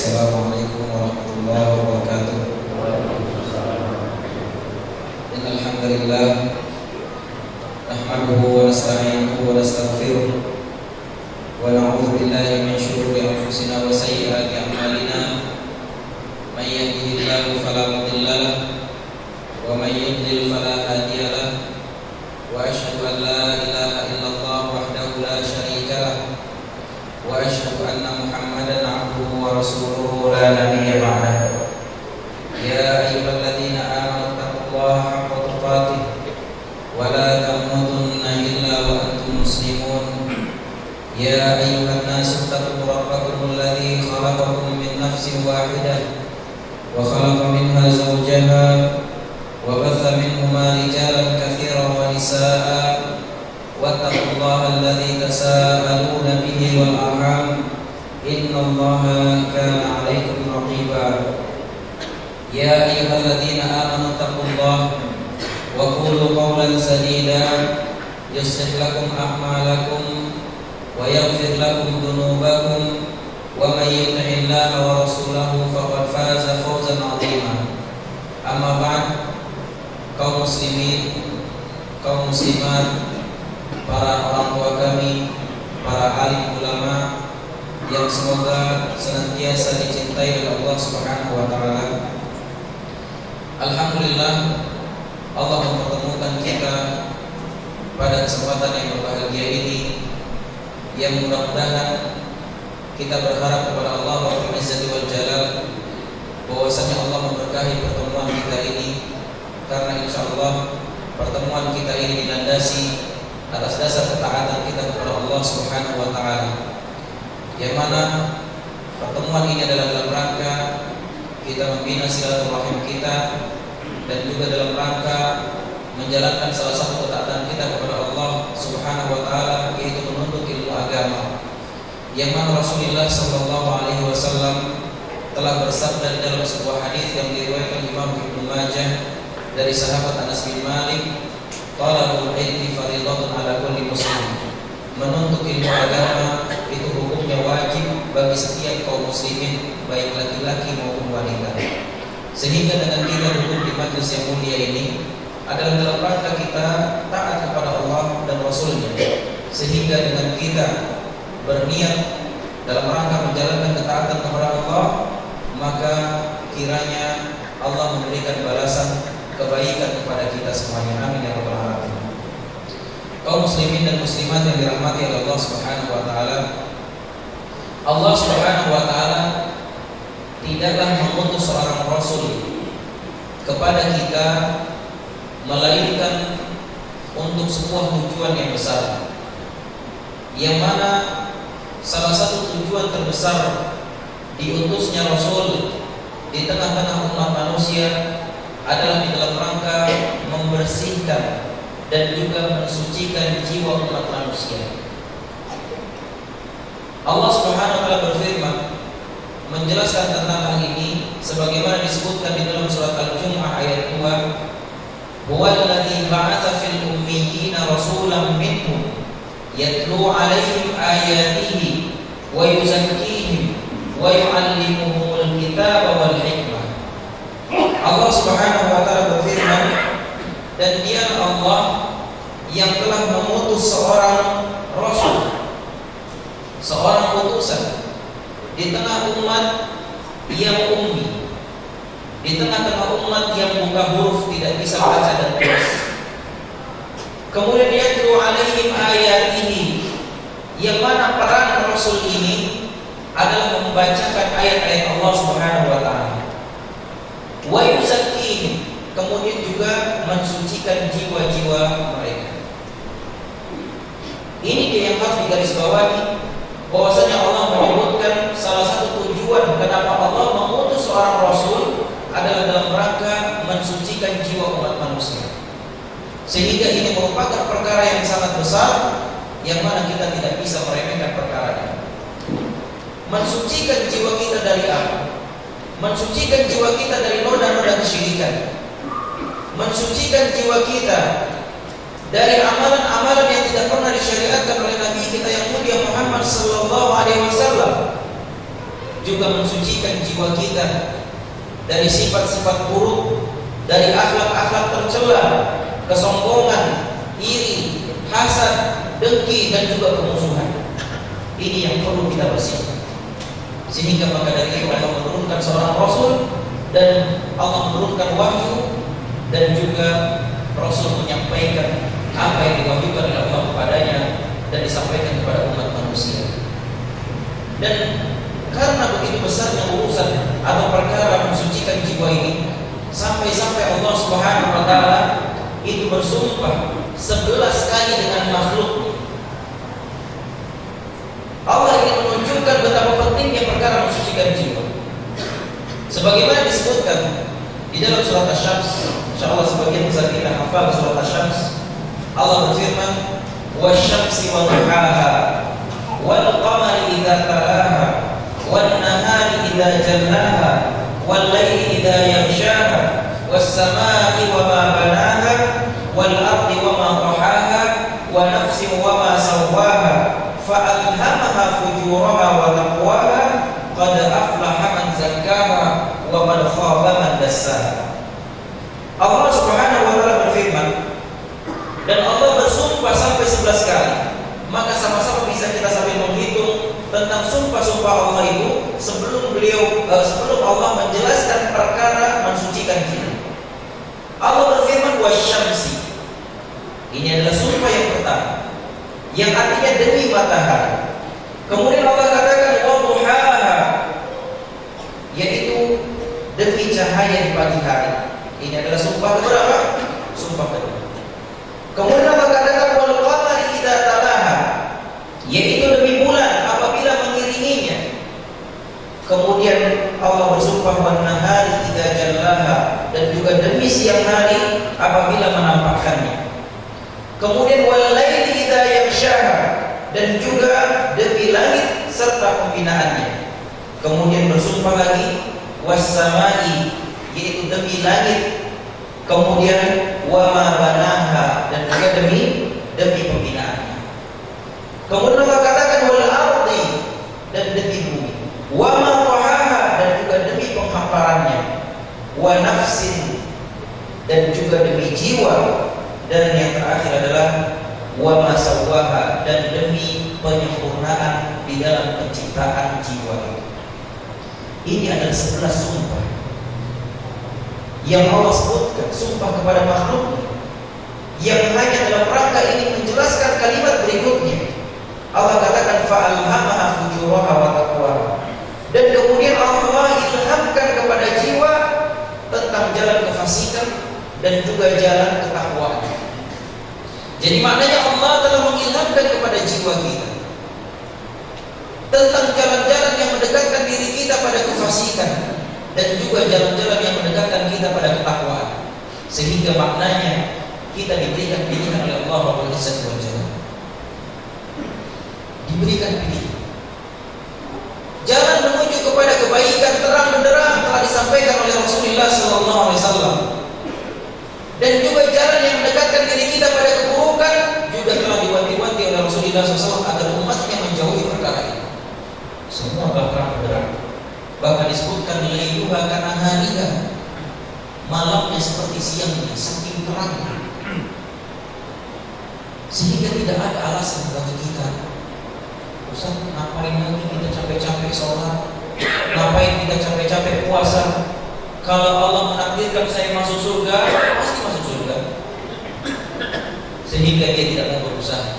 Assalamualaikum warahmatullahi wabarakatuh. Innal hamdalillah nahmaduhu wa nasta'inuhu wa nastaghfiruh wa na'udzu billahi min shururi anfusina wa sayyiati a'malina. May yahdihillahu fala mudilla lahu wa may yudlil fala hadiya lahu. Wa asyhadu an la ilaha illallah wahdahu la syarika lahu wa asyhadu anna Muhammadan abduhu wa rasuluhu la nabiyya ba'dahu. Ya ayyuhalladzina amanu taqullaha haqqa tuqatih wa la tamutunna illa wa antum muslimun. Ya ayyuhan nasu taqu rabbakum alladzi khalaqakum min nafsin wahidah wa khalaqa minha zawjaha wa batha minhuma rijalan katsiran wa nisaa'a wattaqullaha alladzi tasaaluna bihi wal arham innallaha kana 'alaikum raqiba. Ya ayyuhalladzina amanu taqullaha wa qulu qawlan sadida yuslih lakum a'malakum wa yaghfir lakum dhunubakum wa may yuti'illaha wa rasulahu faqad faza fawzan 'azima. Amma ba'd, kaum muslimin, kaum muslimat, para orang tua kami, para alim ulama yang semoga senantiasa dicintai oleh Allah Subhanahu wa taala. Alhamdulillah, Allah mempertemukan kita pada kesempatan yang berbahagia ini, yang mudah-mudahan kita berharap kepada Allah Rabbul Izzati wal Jalal bahwasanya Allah memberkahi pertemuan kita ini, karena insyaallah pertemuan kita ini dilandasi atas dasar ketaatan kita kepada Allah Subhanahu wa taala, yang mana pertemuan ini adalah dalam rangka kita membina silaturahim kita dan juga dalam rangka menjalankan salah satu ketaatan kita kepada Allah Subhanahu wa taala, yaitu menuntut ilmu agama, yang mana Rasulullah sallallahu alaihi wasallam telah bersabda di dalam sebuah hadis yang diriwayatkan Imam Ibnu Majah dari sahabat Anas bin Malik, talabul ilmi fardhatun ala kulli muslim. Menuntut ilmu agama itu hukumnya wajib bagi setiap kaum muslimin, baik laki-laki maupun wanita. Sehingga dengan kita duduk di majelis yang mulia ini adalah dalam rangka kita taat kepada Allah dan Rasulnya. Sehingga dengan kita berniat dalam rangka menjalankan ketaatan kepada Allah, maka kiranya Allah memberikan balasan kebaikan kepada kita semuanya. Amin ya rabbal alamin. Kaum muslimin dan muslimat yang dirahmati oleh Allah Subhanahu wa taala, Allah Subhanahu wa taala tidaklah mengutus seorang rasul kepada kita melainkan untuk sebuah tujuan yang besar, yang mana salah satu tujuan terbesar diutusnya rasul di tengah-tengah umat manusia adalah di dalam rangka membersihkan dan juga mensucikan jiwa umat manusia. Allah Subhanahu wa taala berfirman menjelaskan tentang hal ini sebagaimana disebutkan di dalam surat Al-Jumu'ah ayat 2, "Huwallazi ba'atsa fil ummiyina rasulan minhum yatlu 'alaihim ayatihi wa yuzakkihim wa yu'allimuhumul kitaba wal hikmah." Allah Subhanahu wa taala berfirman, dan Dia Allah yang telah memutus seorang rasul, seorang utusan di tengah umat yang ummi, di tengah-tengah umat yang buta huruf, tidak bisa baca dan tulis. Kemudian yatlu 'alaihim ayatihi, yang mana peran rasul ini adalah membacakan ayat-ayat Allah Subhanahu wa taala. Wa yuzakkihim, kemudian juga mensucikan jiwa-jiwa mereka. Ini dia yang harus digarisbawahi, bahwasanya Allah menyebutkan salah satu tujuan kenapa Allah mengutus seorang rasul adalah dalam rangka mensucikan jiwa umat manusia. Sehingga ini merupakan perkara yang sangat besar, yang mana kita tidak bisa meremehkan perkara ini. Mensucikan jiwa kita dari apa? Mensucikan jiwa kita dari noda-noda kesyirikan. Mensucikan jiwa kita dari amalan-amalan yang tidak pernah disyariatkan oleh Nabi kita yang mulia Muhammad sallallahu alaihi wasallam. juga mensucikan jiwa kita dari sifat-sifat buruk, dari akhlak-akhlak tercela, kesombongan, iri, hasad, dengki, dan juga kemusuhan. Ini yang perlu kita bersihkan. Sehingga maka dari itu Allah menurunkan seorang Rasul, dan Allah menurunkan wahyu, dan juga Rasul menyampaikan apa yang diwahyukan oleh Allah kepadanya dan disampaikan kepada umat manusia. Dan karena begitu besarnya urusan atau perkara mensucikan jiwa ini, sampai-sampai Allah Subhanahu wa taala itu bersumpah 11 kali dengan makhluk. Allah ingin menunjukkan betapa pentingnya perkara mensucikan jiwa. Sebagaimana disebutkan di dalam surat Asy-Syams, insyaallah sebagian besar kita hafal surat Asy-Syams. Allah berfirman, "Wasy-syamsi wa duhaha, wal qamari idza talaha, wan nahari idza jallaha, wal laili idza yaghshaha, was samaa'i wa ma banaha, wal ardi wa ma tahaha, wa nafsin wa ma sawwaha, fa alhamaha fujuraha wa taqwaha, qad aflaha man zakkaha, wa qad khaba man dassaha." Allah Subhanahu wa taala berfirman, dan Allah bersumpah sampai 11 kali. Maka sama-sama bisa kita sambil menghitung tentang sumpah-sumpah Allah itu sebelum Allah menjelaskan perkara mensucikan jiwa. Allah berfirman wasyamsi. Ini adalah sumpah yang pertama, yang artinya demi matahari. Kemudian Allah katakan wadduhaha, yaitu demi cahaya di pagi hari. Ini adalah sumpah keberapa? Sumpah kedua. Kemudian Allah katakan wal qamari idza talaha, yaitu demi bulan apabila mengiringinya. Kemudian Allah bersumpah wan nahari idza jallaha, dan juga demi siang hari apabila menampakkannya. Kemudian wal laili idza yaghshaha, dan juga demi langit serta pembinaannya. Kemudian bersumpah lagi was samai, yaitu demi langit. Kemudian wa ma banaha, dan juga demi pembinaannya. Kemudian Allah katakan wal ardi, dan demi bumi. Wa ma tahaha, dan juga demi penghamparannya. Wa nafsin, dan juga demi jiwa. Dan yang terakhir adalah wa ma sawwaha, dan demi penyempurnaan di dalam penciptaan jiwa. Ini adalah 11 sumpah yang Allah sebutkan, sumpah kepada makhluk, yang hanya dalam rangka ini menjelaskan kalimat berikutnya. Allah katakan fa'alhamaha fujuraha wa taqwaha, dan kemudian Allah ilhamkan kepada jiwa tentang jalan kefasikan dan juga jalan ketakwaan. Jadi maknanya Allah telah mengilhamkan kepada jiwa kita tentang jalan-jalan yang mendekatkan diri kita pada kefasikan, dan juga jalan-jalan yang mendekatkan kita pada ketakwaan. Sehingga maknanya kita diberikan pilihan oleh Allah Rabbul Izzati wal Jalal. Diberikan pilihan. Jalan menuju kepada kebaikan terang benderang telah disampaikan oleh Rasulullah SAW. Dan juga jalan yang mendekatkan diri kita pada keburukan juga telah diwanti-wanti oleh Rasulullah SAW agar umatnya menjauhi perkara ini. Semua telah terang benderang. Bahkan disebutkan lailuha kanahariha, malamnya seperti siangnya, saking terangnya. Sehingga tidak ada alasan bagi kita, Ustaz, ngapain lagi kita capek-capek sholat, ngapain kita capek-capek puasa? Kalau Allah menakdirkan saya masuk surga, pasti masuk surga. Sehingga dia tidak mau berusaha.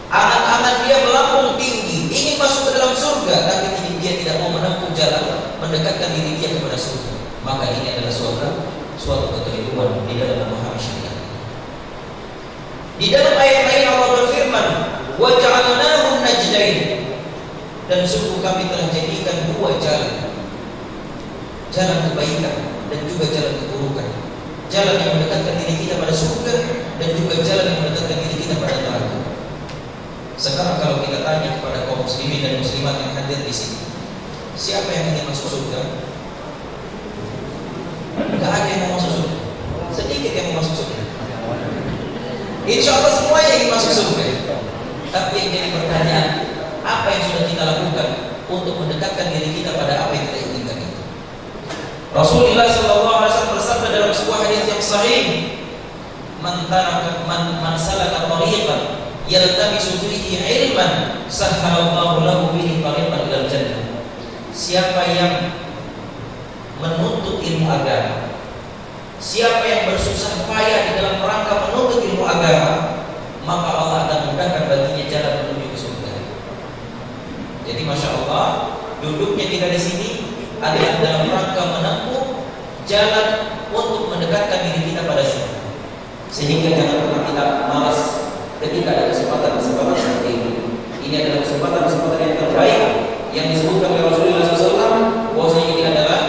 Angan-angan dia melambung tinggi, ingin masuk ke dalam surga, tapi dia tidak mau menempuh jalan mendekatkan diri dia kepada surga. Maka ini adalah suatu kekeliruan di dalam memahami syariat. Di dalam ayat lain Allah berfirman, wa ja'alnahu najdain, dan sungguh kami telah jadikan dua jalan, jalan kebaikan dan juga jalan keburukan, jalan yang mendekatkan diri kita pada surga dan juga jalan yang mendekatkan diri kita pada neraka. Sekarang kalau kita tanya kepada kaum muslimin dan muslimat yang hadir di sini, siapa yang ingin masuk surga? Tidak ada yang mau masuk surga. Sedikit yang mau masuk surga. Insya Allah semuanya ingin masuk surga. Tapi yang jadi pertanyaan, apa yang sudah kita lakukan untuk mendekatkan diri kita pada apa yang kita inginkan itu. Rasulullah SAW bersabda dalam sebuah hadis yang sahih, man salaka tariqan yaltamisu fihi ilman sahhalallahu lahu bihi tariqan ilal jannah. Siapa yang menuntut ilmu agama, siapa yang bersusah payah di dalam rangka menuntut ilmu agama, maka Allah akan mudahkan baginya jalan menuju ke surga. Jadi masya Allah, duduknya kita di sini adalah dalam rangka menempuh jalan untuk mendekatkan diri kita pada surga. Sehingga jangan pernah kita malas ketika ada kesempatan-kesempatan seperti ini. Ini adalah kesempatan-kesempatan yang terbaik yang disebutkan oleh Rasulullah SAW, bahwasanya ini adalah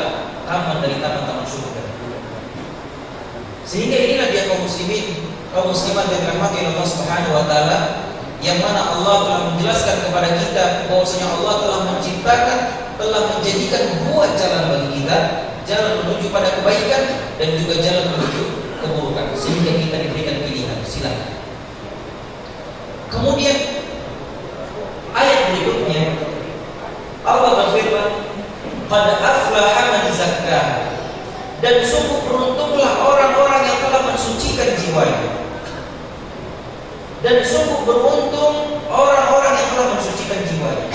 taman dari taman-taman surga. Sehingga inilah dia kaum muslimin, kaum muslimat yang dirahmati Allah Subhanahu wa taala, yang mana Allah telah menjelaskan kepada kita bahwasanya Allah telah menciptakan, telah menjadikan dua jalan bagi kita, jalan menuju pada kebaikan dan juga jalan menuju keburukan, sehingga kita diberikan pilihan. Silakan. Kemudian ayat berikutnya Allah berfirman, qad aflaha man zakkaha, dan sungguh beruntunglah orang-orang yang telah mensucikan jiwanya. Dan sungguh beruntung orang-orang yang telah mensucikan jiwanya,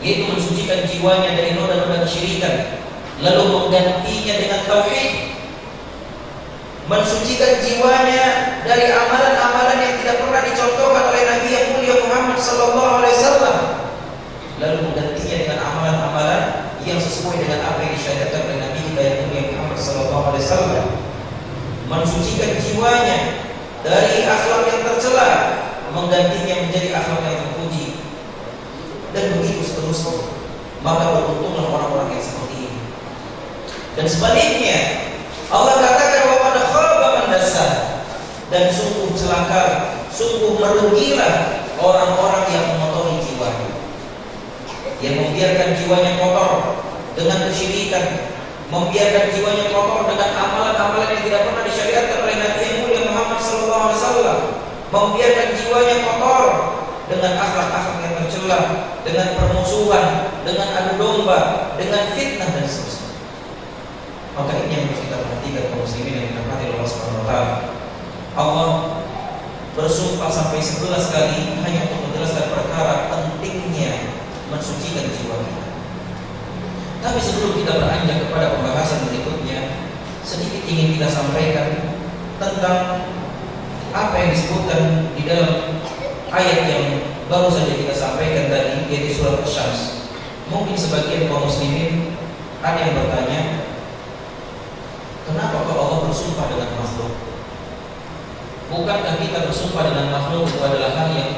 yaitu mensucikan jiwanya dari noda-noda kesyirikan, lalu menggantinya dengan tauhid, mensucikan jiwanya dari amalan-amalan yang tidak pernah dicontohkan oleh Nabi yang mulia Muhammad SAW, lalu menggantinya dengan amalan-amalan yang sesuai dengan apa yang disyariatkan oleh Nabi kita yang mulia Muhammad SAW, mensucikan jiwanya dari akhlak yang tercela, menggantinya menjadi akhlak yang terpuji, dan begitu seterusnya. Maka beruntunglah orang-orang yang seperti ini. Dan sebaliknya, Allah katakan wa qad khaba man dassaha, dan sungguh celaka, sungguh merugilah orang-orang yang mengotori jiwanya, yang membiarkan jiwanya kotor dengan kesyirikan, membiarkan jiwanya kotor dengan amalan-amalan yang tidak pernah disyariatkan oleh Nabi yang mulia Muhammad SAW, membiarkan jiwanya kotor dengan akhlak-akhlak yang tercela, dengan permusuhan, dengan adu domba, dengan fitnah dan seterusnya. Maka ini yang harus kita perhatikan kaum muslimin yang dirahmati Allah Subhanahu wa taala. Allah bersumpah sampai 11 kali hanya untuk menjelaskan perkara pentingnya mensucikan jiwa kita. Tapi sebelum kita beranjak kepada pembahasan berikutnya, sedikit ingin kita sampaikan tentang apa yang disebutkan di dalam ayat yang baru saja kita sampaikan tadi, yaitu surat Asy-Syams. Mungkin sebagian kaum muslimin ada yang bertanya, kenapa kok Allah bersumpah dengan makhluk? Bukankah kita bersumpah dengan makhluk itu adalah hal yang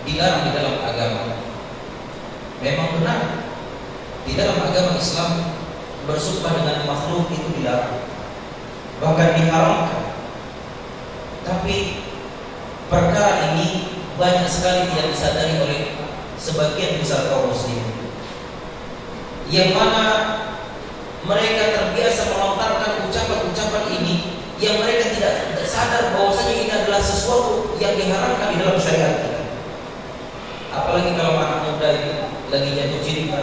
dilarang di dalam agama? Memang benar, di dalam agama Islam bersumpah dengan makhluk itu dilarang, bahkan diharamkan. Tapi perkara ini banyak sekali tidak disadari oleh sebagian besar kaum muslimin, yang mana mereka terbiasa melontarkan ucapan-ucapan ini yang mereka tidak sadar bahwasanya ini adalah sesuatu yang diharamkan di dalam syariat kita. Apalagi kalau anak muda ini lagi jatuh cinta,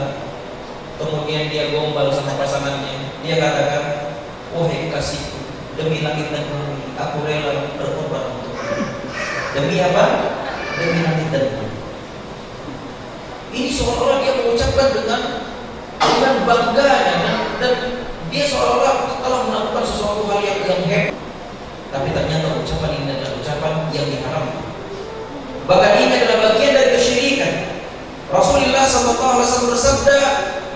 kemudian dia gombal sama pasangannya, dia katakan, wahai kekasihku, demi langit dan bumi, aku rela berkorban untukmu. Demi apa? Demi langit dan bumi. Ini seolah-olah dia mengucapkan dengan bangganya, dan dia seolah-olah telah melakukan sesuatu hal yang hebat. Tapi ternyata ucapan ini adalah ucapan yang diharamkan. Bahkan ini adalah bagian dari kesyirikan. Rasulullah SAW bersabda,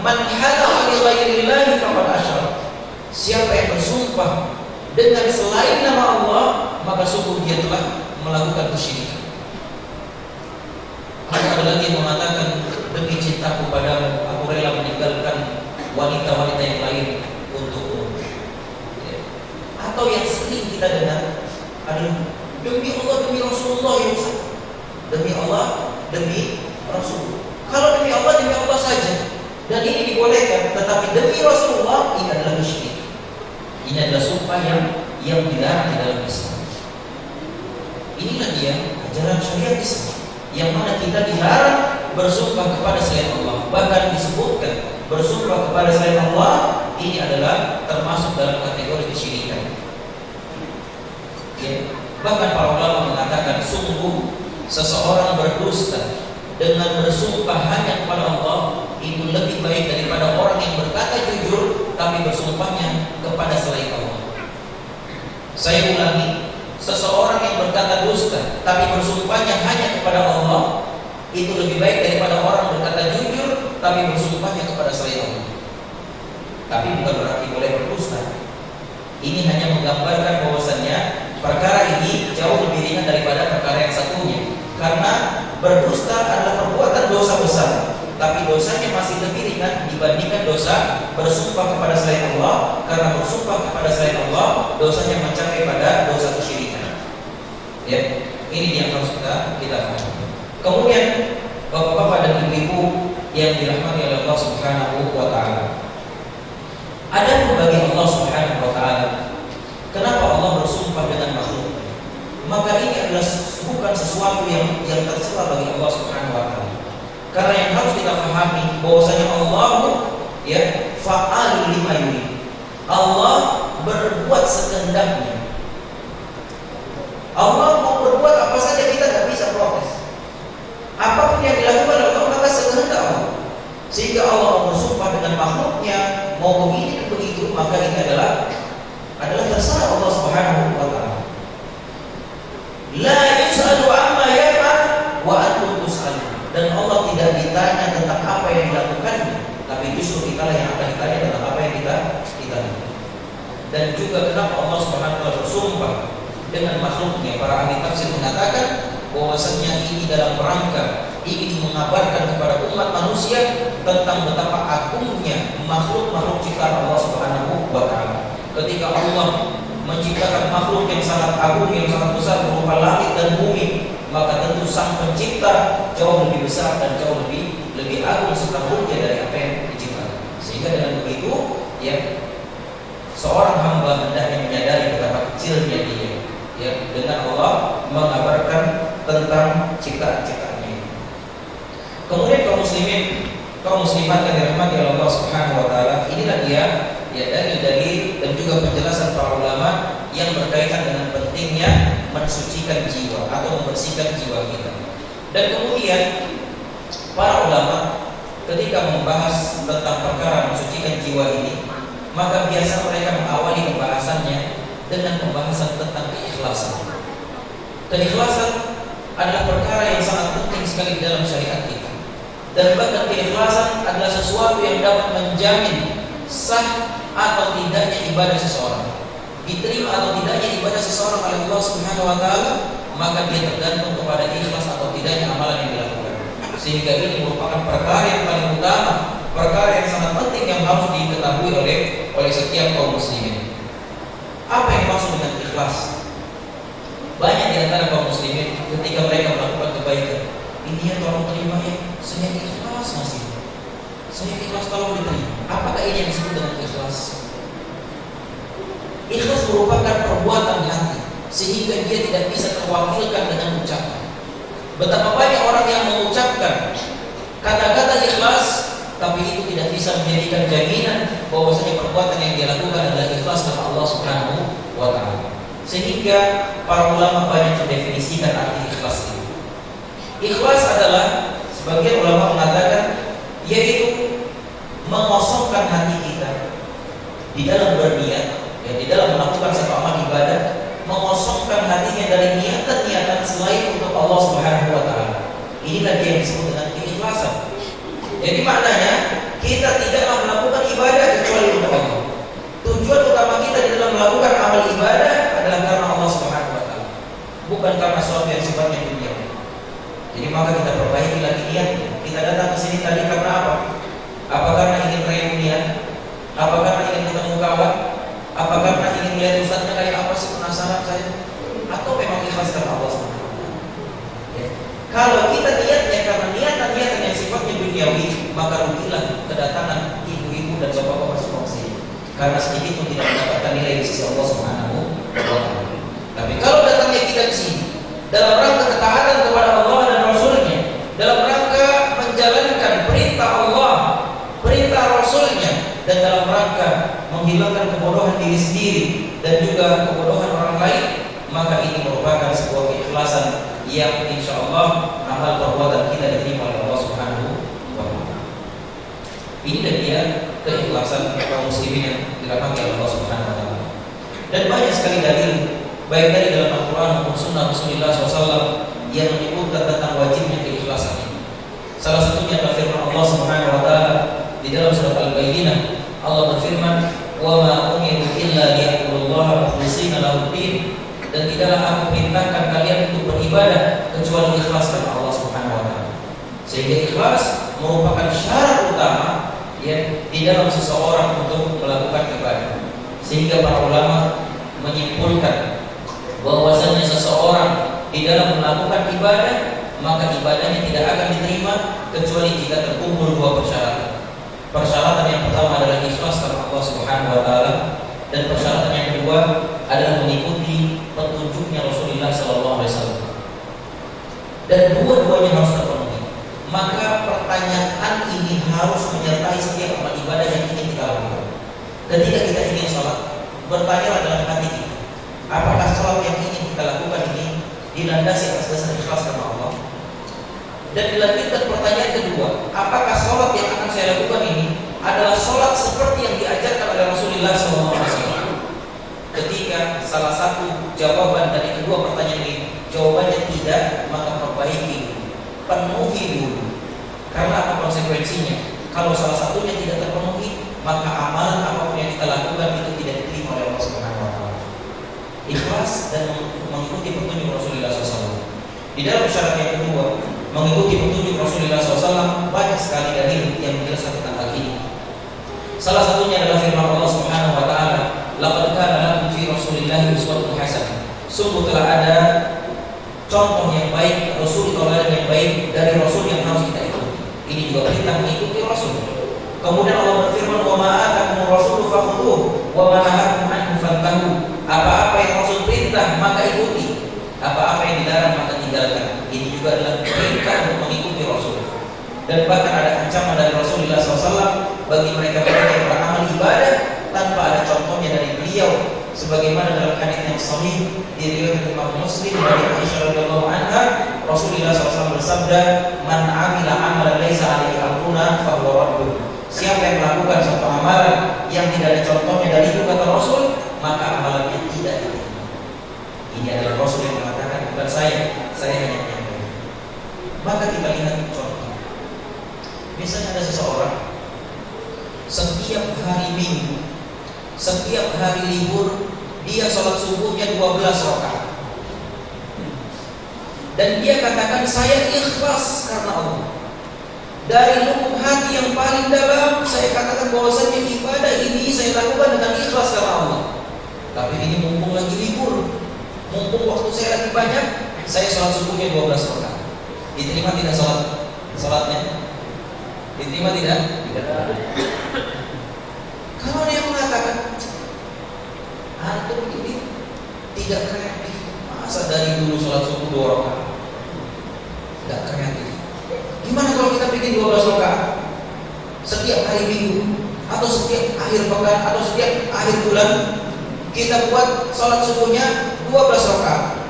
man halafa li ghairillahi faqad asyrak. Siapa yang bersumpah dengan selain nama Allah, maka sungguh dia telah melakukan kesyirikan. Ada lagi yang mengatakan, demi cintaku padamu, aku rela meninggalkan wanita-wanita yang lain untukmu. Atau yang sering kita dengar adalah, demi Allah, demi Rasulullah ya Ustaz. Demi Allah, demi Rasul. Kalau demi Allah saja, dan ini dibolehkan. Tetapi demi Rasulullah, ini adalah musyrik. Ini adalah sumpah yang dilarang di dalam Islam. Inilah dia ajaran syariat Islam, yang mana kita dilarang bersumpah kepada selain Allah. Bahkan disebutkan bersumpah kepada selain Allah ini adalah termasuk dalam kategori kesyirikan. Ya. Bahkan para ulama mengatakan sungguh seseorang berdusta dengan bersumpah hanya kepada Allah itu lebih baik daripada orang yang berkata jujur tapi bersumpahnya kepada selain Allah. Saya ulangi, seseorang yang berkata dusta tapi bersumpahnya hanya kepada Allah itu lebih baik daripada orang berkata jujur tapi bersumpahnya kepada selain Allah. Tapi bukan berarti boleh berdusta. Ini hanya menggambarkan bahwasannya perkara ini jauh lebih ringan daripada perkara yang satunya. Karena berdusta adalah perbuatan dosa besar, tapi dosanya masih lebih ringan dibandingkan dosa bersumpah kepada selain Allah. Karena bersumpah kepada selain Allah dosanya mencapai pada dosa kesyirikan. Ya, ini yang harus kita pahami. Kemudian bapak-bapak dan ibu-ibu yang dirahmati oleh Allah Subhanahu wa taala. Ada bagi Allah Subhanahu wa taala. Kenapa Allah bersumpah dengan makhluk? Maka ini adalah bukan sesuatu yang tercela bagi Allah Subhanahu wa taala. Karena yang harus kita pahami bahwasanya Allah ya fa'alul lima yurid. Allah berbuat sekehendaknya. Allah mau berbuat apa saja kita tidak bisa protes. Apapun yang dilakukan oleh Allah maka sekehendak Allah. Sehingga Allah bersumpah dengan makhluknya mau begini dan begitu, maka ini adalah terserah Allah Subhanahu wa taala. La yus'alu amma yaf'al wa antum tus'alun. Dan Allah tidak ditanya tentang apa yang dilakukannya, tapi justru kita yang akan ditanya tentang apa yang kita lakukan. Dan juga kenapa Allah Subhanahu wa taala bersumpah dengan makhluknya? Para ahli tafsir mengatakan bahwasanya ini dalam rangka ingin mengabarkan kepada umat manusia tentang betapa agungnya makhluk-makhluk ciptaan Allah Subhanahu wa taala. Ketika Allah menciptakan makhluk yang sangat agung, yang sangat besar berupa langit dan bumi, maka tentu sang pencipta jauh lebih besar dan jauh lebih agung serta mulia dari apa yang diciptakan. Sehingga dengan begitu, ya, seorang hamba hendaknya menyadari betapa kecilnya dia, ya, dengan Allah mengabarkan tentang ciptaan-ciptaannya. Kemudian kaum muslimin, kaum muslimat yang dirahmati oleh Allah Subhanahu wa taala, inilah dia ya dalil-dalil dan juga penjelasan para ulama yang berkaitan dengan pentingnya mensucikan jiwa atau membersihkan jiwa kita. Dan kemudian para ulama ketika membahas tentang perkara mensucikan jiwa ini, maka biasa mereka mengawali pembahasannya dengan pembahasan tentang keikhlasan. Keikhlasan adalah perkara yang sangat penting sekali dalam syariat kita. Dan bahkan keikhlasan adalah sesuatu yang dapat menjamin sah atau tidaknya ibadah seseorang, diterima atau tidaknya ibadah seseorang oleh Allah Subhanahu wa taala, maka dia tergantung kepada ikhlas atau tidaknya amalan yang dilakukan. Sehingga ini merupakan perkara yang paling utama, perkara yang sangat penting yang harus diketahui oleh setiap kaum muslimin. Apa yang maksud dengan ikhlas? Banyak di antara kaum muslimin ketika mereka melakukan kebaikan, ini ya tolong terima ya, saya ikhlas masih. Saya ikhlas kalau diterima. Apakah ini yang disebut dengan ikhlas? Ikhlas merupakan perbuatan hati, sehingga dia tidak bisa terwakilkan dengan ucapan. Betapa banyak orang yang mengucapkan kata-kata ikhlas, tapi itu tidak bisa menjadikan jaminan bahwasanya perbuatan yang dia lakukan adalah ikhlas karena Allah Subhanahu wa taala. Sehingga para ulama banyak mendefinisikan arti ikhlas ini. Ikhlas adalah, sebagian ulama mengatakan, yaitu mengosongkan hati kita di dalam berniat, ya, di dalam melakukan satu amal ibadah, mengosongkan hatinya dari niatan-niatan selain untuk Allah Subhanahu wa taala. Inilah dia yang disebut dengan keikhlasan. Jadi maknanya kita tidaklah melakukan ibadah kecuali untuk Allah. Tujuan utama kita di dalam melakukan amal ibadah adalah karena Allah Subhanahu wa taala, bukan karena sesuatu yang sifatnya dunia. Jadi maka kita perbaiki lagi niat. Kita datang ke sini tadi karena apa? Apa karena ingin reunian? Apa karena ingin ketemu kawan? Apa karena ingin melihat ustaznya kayak apa sih, penasaran saya? Atau memang ikhlas karena Allah Subhanahu wa taala? Ya. Kalau kita niatnya karena niatan-niatan yang sifatnya duniawi, maka rugilah kedatangan ibu-ibu dan bapak-bapak semua sini. Karena sedikit pun tidak mendapatkan nilai di sisi Allah Subhanahu wa taala. Tapi kalau datangnya kita ke sini dalam rangka ketaatan kepada Allah dan Rasulnya, dalam rangka dan dalam rangka menghilangkan kebodohan diri sendiri dan juga kebodohan orang lain, maka ini merupakan sebuah keikhlasan yang insya Allah amal perbuatan kita diterima oleh Allah Subhanahu wa Ta'ala. Ini dan dia keikhlasan kaum muslimin yang dirahmati oleh Allah Subhanahu wa Ta'ala. Dan banyak sekali dalil baik dari dalam Al-Quran maupun Sunnah Rasulullah SAW yang menyebutkan tentang wajibnya keikhlasan ini. Salah satunya adalah firman Allah Subhanahu wa Ta'ala di dalam surat Al-Bayyinah. Allah berfirman, "Wa ma umiru illa liya'budullaha mukhlishina lahud-din." Dan tidaklah aku perintahkan kalian untuk beribadah kecuali ikhlas karena Allah Subhanahu wa Ta'ala. Sehingga ikhlas merupakan syarat utama ya di dalam seseorang untuk melakukan ibadah. Sehingga para ulama menyimpulkan bahwasanya seseorang di dalam melakukan ibadah, maka ibadahnya tidak akan diterima kecuali jika terkumpul dua persyaratan. Persyaratan yang pertama adalah ikhlas karena Allah Subhanahu wa Ta'ala, dan persyaratan yang kedua adalah mengikuti petunjuknya Rasulullah SAW. Dan dua-duanya harus terpenuhi. Maka pertanyaan ini harus menyertai setiap amal ibadah yang ingin kita lakukan. Ketika kita ingin sholat, bertanyalah dalam hati kita, apakah sholat yang ingin kita lakukan ini dilandasi atas dasar ikhlas karena Allah? Dan dilanjutkan pertanyaan kedua, apakah sholat yang akan saya lakukan ini adalah sholat seperti yang diajarkan oleh Rasulullah SAW? Ketika salah satu jawaban dari kedua pertanyaan ini jawabannya tidak, maka perbaiki, penuhi dulu. Karena apa konsekuensinya? Kalau salah satunya tidak terpenuhi, maka amalan apapun yang kita lakukan itu tidak diterima oleh Allah Subhanahu wa Ta'ala. Ikhlas dan mengikuti petunjuk Rasulullah SAW. Di dalam syarat yang kedua, mengikuti petunjuk Rasulullah SAW, banyak sekali dalil yang menjelaskan tentang hal ini. Salah satunya adalah firman Allah Subhanahu wa Ta'ala, "Laqad kana lakum fi Rasulillahi uswatun hasanah." Sungguh telah ada contoh yang baik, Rasul tauladan yang baik dari Rasul yang harus kita ikuti. Ini juga perintah mengikuti Rasul. Kemudian Allah berfirman, "Wa ma atakumur rasulu fakhudhuhu wa ma nahakum anhu fantahu." Apa-apa yang Rasul perintah maka ikuti, apa-apa yang dilarang maka tinggalkan. Ini juga adalah perintah untuk mengikuti Rasul. Dan bahkan ada ancaman dari Rasulullah SAW bagi mereka yang beramal ibadah tanpa ada contohnya dari beliau, sebagaimana dalam hadits yang sahih diriwayatkan Imam Muslim dari Aisyah radhiyallahu anha, Rasulullah SAW bersabda, "Man 'amila 'amalan laisa 'alaihi amruna fa huwa raddun." Siapa yang melakukan suatu amalan yang tidak ada contohnya dari itu kata Rasul, maka amalannya tidak diterima. Ini adalah Rasul yang mengatakan, bukan saya hanya menyampaikan. Maka kita lihat contoh. Misalnya ada seseorang setiap hari Minggu, setiap hari libur, dia sholat subuhnya 12 rakaat. Dan dia katakan, saya ikhlas karena Allah. Dari lubuk hati yang paling dalam, saya katakan bahwasanya ibadah ini saya lakukan dengan ikhlas karena Allah. Tapi ini mumpung lagi libur, mumpung waktu saya lagi banyak, saya sholat subuhnya 12 rakaat. Diterima tidak sholatnya? Diterima tidak? Tidak. Kalau dia mengatakan, antum ini tidak kreatif, masa dari dulu sholat subuh 2 rakaat? Tidak kreatif. Gimana kalau kita bikin 12 rakaat setiap hari Minggu, atau setiap akhir pekan, atau setiap akhir bulan? Kita buat sholat subuhnya 12 rakaat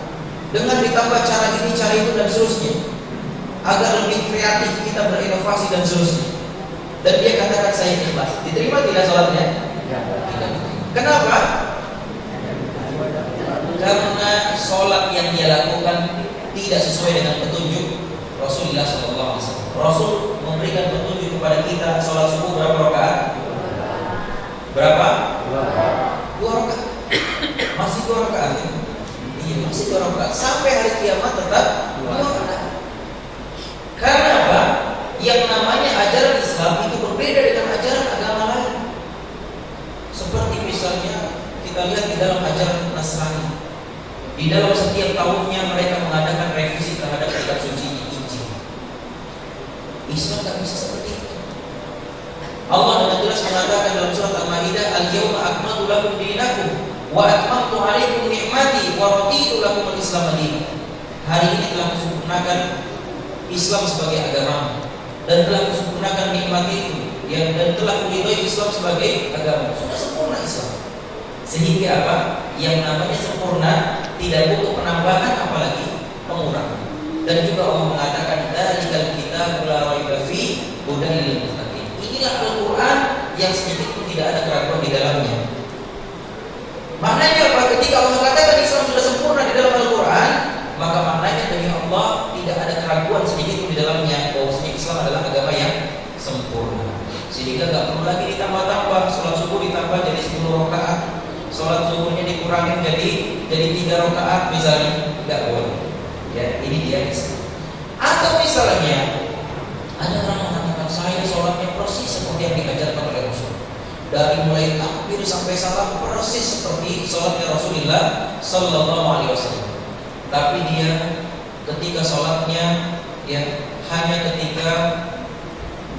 dengan ditambah cara ini, cara itu, dan seterusnya, agar lebih kreatif kita berinovasi dan seterusnya. Dan dia katakan saya ikhlas. Diterima tidak sholatnya? Tidak. Kenapa? Karena sholat yang dia lakukan tidak sesuai dengan petunjuk Rasulullah SAW. Rasul memberikan petunjuk kepada kita sholat subuh berapa rakaat? Berapa? 2 rakaat. Masih 2 rakaat. Iya, masih 2 rakaat. Sampai hari kiamat tetap 2 rakaat. Karena apa? Yang namanya ajaran Islam itu berbeda dengan ajaran agama lain. Seperti misalnya kita lihat di dalam ajaran Nasrani, di dalam setiap tahunnya mereka mengadakan revisi terhadap kitab suci Injil. Islam tak bisa seperti itu. Allah dengan jelas mengatakan dalam surat Al-Maidah, "Al-yawma akmaltu lakum dinakum wa atmamtu 'alaikum ni'mati wa raditu lakum al-Islam dinan." Hari ini telah kusempurnakan Islam sebagai agama dan telah kusempurnakan nikmat itu yang dan telah meridhoi Islam sebagai agama. Sudah sempurna Islam. Sehingga apa? Yang namanya sempurna tidak butuh penambahan apalagi pengurangan. Dan juga Allah mengatakan dzalikal kitabul la raiba fihi hudan lil muttaqin. Inilah Al-Qur'an yang sedikit pun tidak ada keraguan di dalamnya. Maknanya apa? Ketika Allah katakan Islam sudah sempurna di dalam Al-Qur'an, maka maknanya demi Allah tidak ada keraguan sedikit pun di dalamnya bahwa Islam adalah agama yang sempurna. Sehingga nggak perlu lagi ditambah-tambah. Sholat subuh ditambah jadi 10 rakaat, sholat subuhnya dikurangi jadi 3 rakaat misalnya, nggak boleh. Ya, ini dia Islam. Atau misalnya ada orang mengatakan saya sholatnya persis seperti yang diajarkan oleh Rasul, dari mulai takbir sampai salam persis seperti sholatnya Rasulullah Sallallahu Alaihi Wasallam. Tapi dia ketika sholatnya ya hanya ketika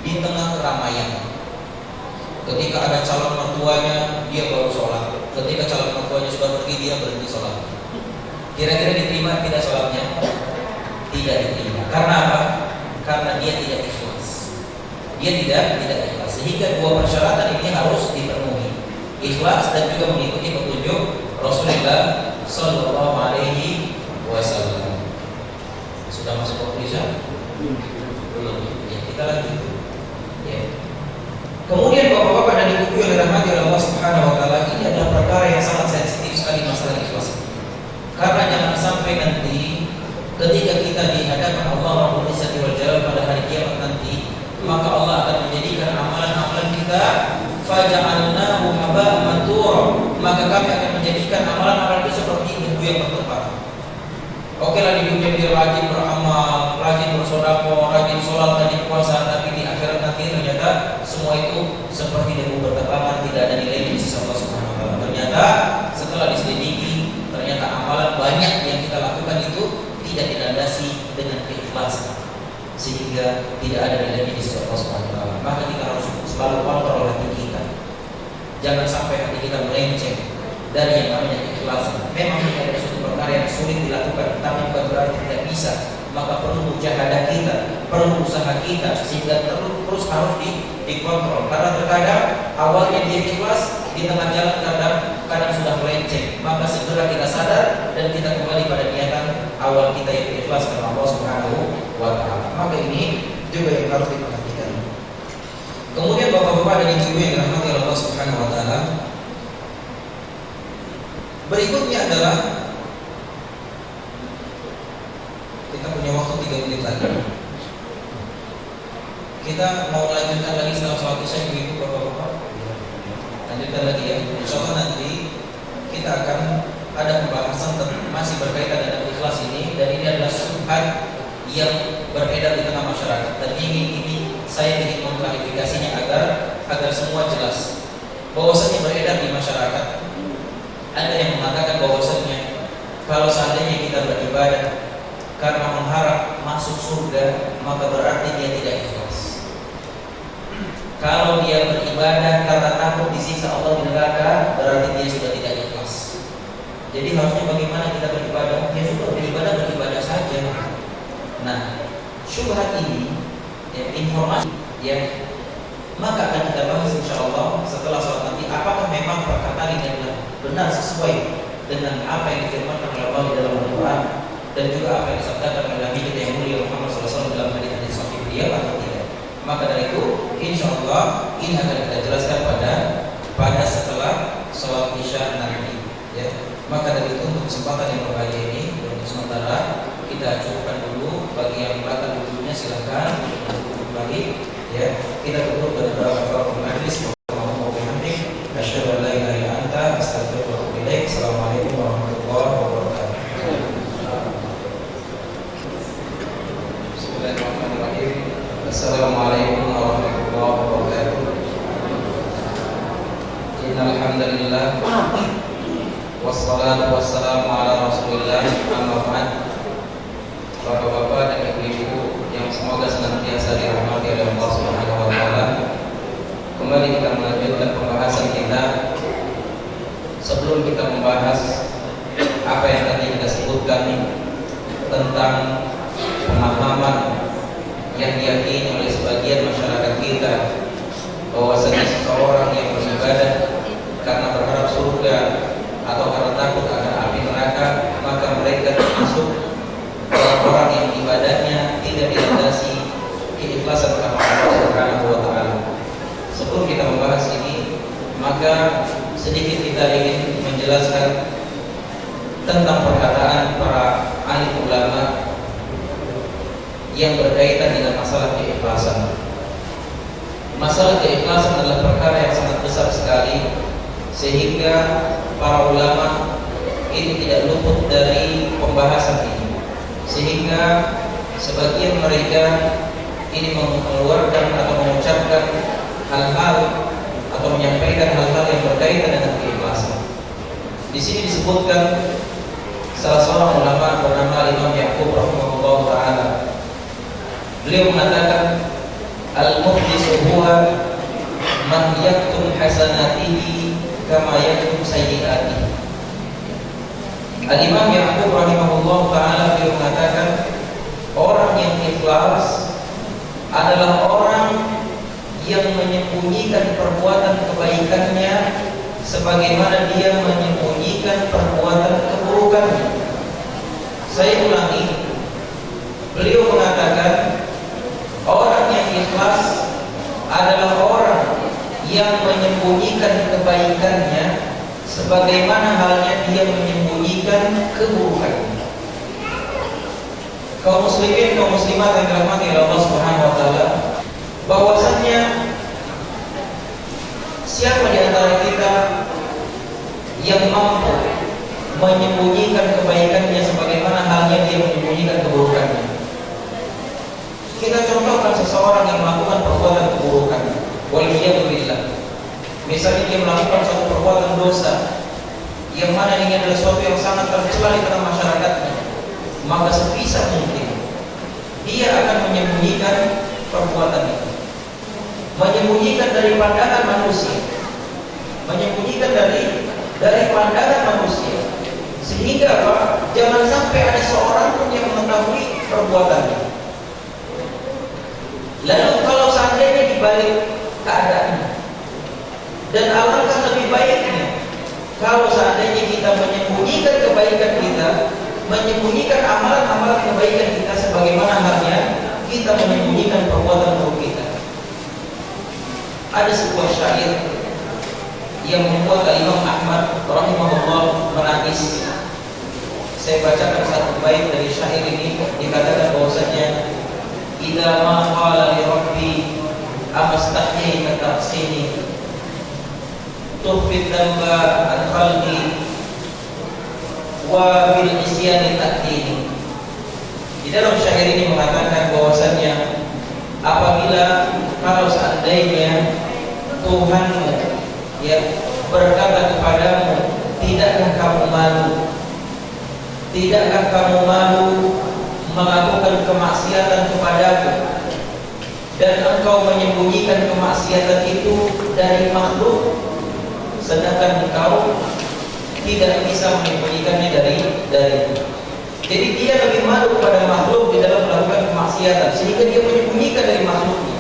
di tengah keramaian. Ketika ada calon mertuanya dia baru sholat. Ketika calon mertuanya sudah pergi dia berhenti sholat. Kira-kira diterima tidak sholatnya? Tidak diterima. Karena apa? Karena dia tidak ikhlas. Dia tidak ikhlas. Sehingga dua persyaratan ini harus dipenuhi. Ikhlas dan juga mengikuti petunjuk Rasulullah Sallallahu Alaihi Wasallam. Sudah masuk konklusi? Belum. Ya, kita lanjut. Ya. Kemudian bapak-bapak dan ibu yang dirahmati oleh Allah Subhanahu Wa Taala, ini adalah perkara yang sangat sensitif sekali masalah ikhlas. Karena jangan sampai nanti ketika kita di hadapan Allah Rabbul Izzati wal Jalal pada hari kiamat nanti, maka Allah akan menjadikan amalan-amalan kita faja'alnahu haba'an mansura. Maka kami akan menjadikan amalan-amalan itu seperti debu yang berterbangan. Oke lah di dunia dia rajin beramal, rajin bersedekah, rajin sholat, rajin puasa, tapi di akhirat nanti ternyata semua itu seperti debu berterbangan, tidak ada nilai di sisi Allah Subhanahu Wa Taala. Ternyata setelah diselidiki, ternyata amalan banyak yang kita lakukan itu tidak dilandasi dengan keikhlasan, sehingga tidak ada nilai di sisi Allah Subhanahu Wa Taala. Maka kita harus selalu kontrol hati kita. Jangan sampai hati kita melenceng dari yang namanya keikhlasan. Memang ini ada suatu perkara yang sulit dilakukan, tapi bukan berarti tidak bisa. Maka perlu mujahadah kita, perlu usaha kita, sehingga terus harus dikontrol. Karena terkadang awalnya dia ikhlas, di tengah jalan kadang sudah melenceng. Maka segera kita sadar dan kita kembali pada niatan awal kita yang ikhlas karena Allah Subhanahu Wa Taala. Maka ini juga yang harus diperhatikan. Kemudian bapak-bapak dan ibu yang dirahmati Allah Subhanahu Wa Taala, berikutnya adalah kita punya waktu 3 menit lagi. Kita mau lanjutkan lagi setelah sholat isya, ibu-ibu, bapak-bapak. Lanjutkan lagi ya. Insyaallah nanti kita akan ada pembahasan masih berkaitan dengan ikhlas ini, dan ini adalah syubhat yang beredar di tengah masyarakat. Dan ini saya ingin mengklarifikasinya agar semua jelas. Bahwasanya beredar di masyarakat, ada yang mengatakan bahwasanya kalau seandainya kita beribadah karena mengharap masuk surga, maka berarti dia tidak ikhlas. Kalau dia beribadah karena takut disiksa Allah di neraka, berarti dia sudah tidak ikhlas. Jadi harusnya bagaimana kita beribadah? Ya sudah beribadah saja. Nah, syubhat ini, ya, informasi, ya, maka akan kita bahas insyaallah setelah sholat nanti. Apakah memang perkataan ini adalah benar sesuai dengan apa yang difirmankan oleh Allah di dalam Al-Quran, dan juga apa yang disabdakan oleh Nabi kita yang mulia Muhammad SAW dalam hadis sahih beliau, atau tidak? Maka dari itu, insyaallah ini akan kita jelaskan pada setelah sholat isya nanti. Ya. Maka dari itu untuk kesempatan yang berbahagia ini, untuk sementara kita cukupkan dulu. Bagi yang belakang dulunya silahkan duduk lagi. Ya, kita tutup dengan doa kafaratul majlis. Asyhadu an la ilaha illa anta astaghfiruka wa atubu ilaik. Assalamualaikum warahmatullahi wabarakatuh. Bismillahirrahmanirrahim. Assalamualaikum warahmatullahi wabarakatuh. Innal hamdalillah wassalatu wassalamu ala Rasulillah, amma ba'd. Bapak-bapak dan ibu-ibu yang semoga senantiasa dirahmati oleh Allah Subhanahu Wa Taala, kembali kita melanjutkan pembahasan kita. Sebelum kita membahas apa yang tadi kita sebutkan tentang pemahaman yang diyakini oleh sebagian masyarakat kita maka sedikit kita ingin menjelaskan tentang perkataan para ahli ulama yang berkaitan dengan masalah keikhlasan. Masalah keikhlasan adalah perkara yang sangat besar sekali, sehingga para ulama ini tidak luput dari pembahasan ini. Sehingga sebagian mereka ini mengeluarkan atau mengucapkan hal-hal atau menyampaikan hal-hal yang berkaitan dengan keikhlasan. Di sini disebutkan salah seorang ulama bernama Imam Ya'qub rahimahullah taala. Beliau mengatakan, al-mukhlisu huwa man yaktum hasanatihi kama yaktum sayyi'atihi. Al-Imam Ya'qub rahimahullah taala beliau mengatakan, orang yang ikhlas adalah orang yang menyembunyikan perbuatan kebaikannya sebagaimana dia menyembunyikan perbuatan keburukannya. Saya ulangi, beliau mengatakan orang yang ikhlas adalah orang yang menyembunyikan kebaikannya sebagaimana halnya dia menyembunyikan keburukannya. Kaum muslimin, kaum muslimat yang dirahmati oleh Allah Subhanahu wa taala, bahwasannya siapa di antara kita yang mampu menyembunyikan kebaikannya sebagaimana halnya dia menyembunyikan keburukannya? Kita contohkan seseorang yang melakukan perbuatan keburukan, waliyadzubillah. Misalnya dia melakukan suatu perbuatan dosa yang mana ini adalah sesuatu yang sangat tercela di tengah masyarakatnya, maka sebisa mungkin dia akan menyembunyikan perbuatan itu, menyembunyikan dari pandangan manusia, menyembunyikan dari pandangan manusia, sehingga apa? Jangan sampai ada seorang pun yang mengetahui perbuatannya. Lalu kalau seandainya dibalik keadaannya, dan alangkah lebih baiknya kalau seandainya kita menyembunyikan kebaikan kita, menyembunyikan amalan-amalan kebaikan kita sebagaimana halnya kita menyembunyikan perbuatan buruk kita. Ada sebuah syair yang membuat Imam Ahmad rahimahullah menangis. Saya bacakan satu bait dari syair ini. Dikatakan bahwasanya, idza ma qala li rabbi amastahyi taqsini tuhfid damba an khalqi wa bil isyani ta'tini. Di dalam syair ini mengatakan bahwasannya, apabila kalau seandainya Tuhanmu ya berkata kepadamu, tidakkah kamu malu? Tidakkah kamu malu melakukan kemaksiatan kepadaku, dan engkau menyembunyikan kemaksiatan itu dari makhluk, sedangkan engkau tidak bisa menyembunyikannya dari. Jadi dia lebih malu kepada makhluk di dalam melakukan kemaksiatan, sehingga dia menyembunyikan dari makhluknya,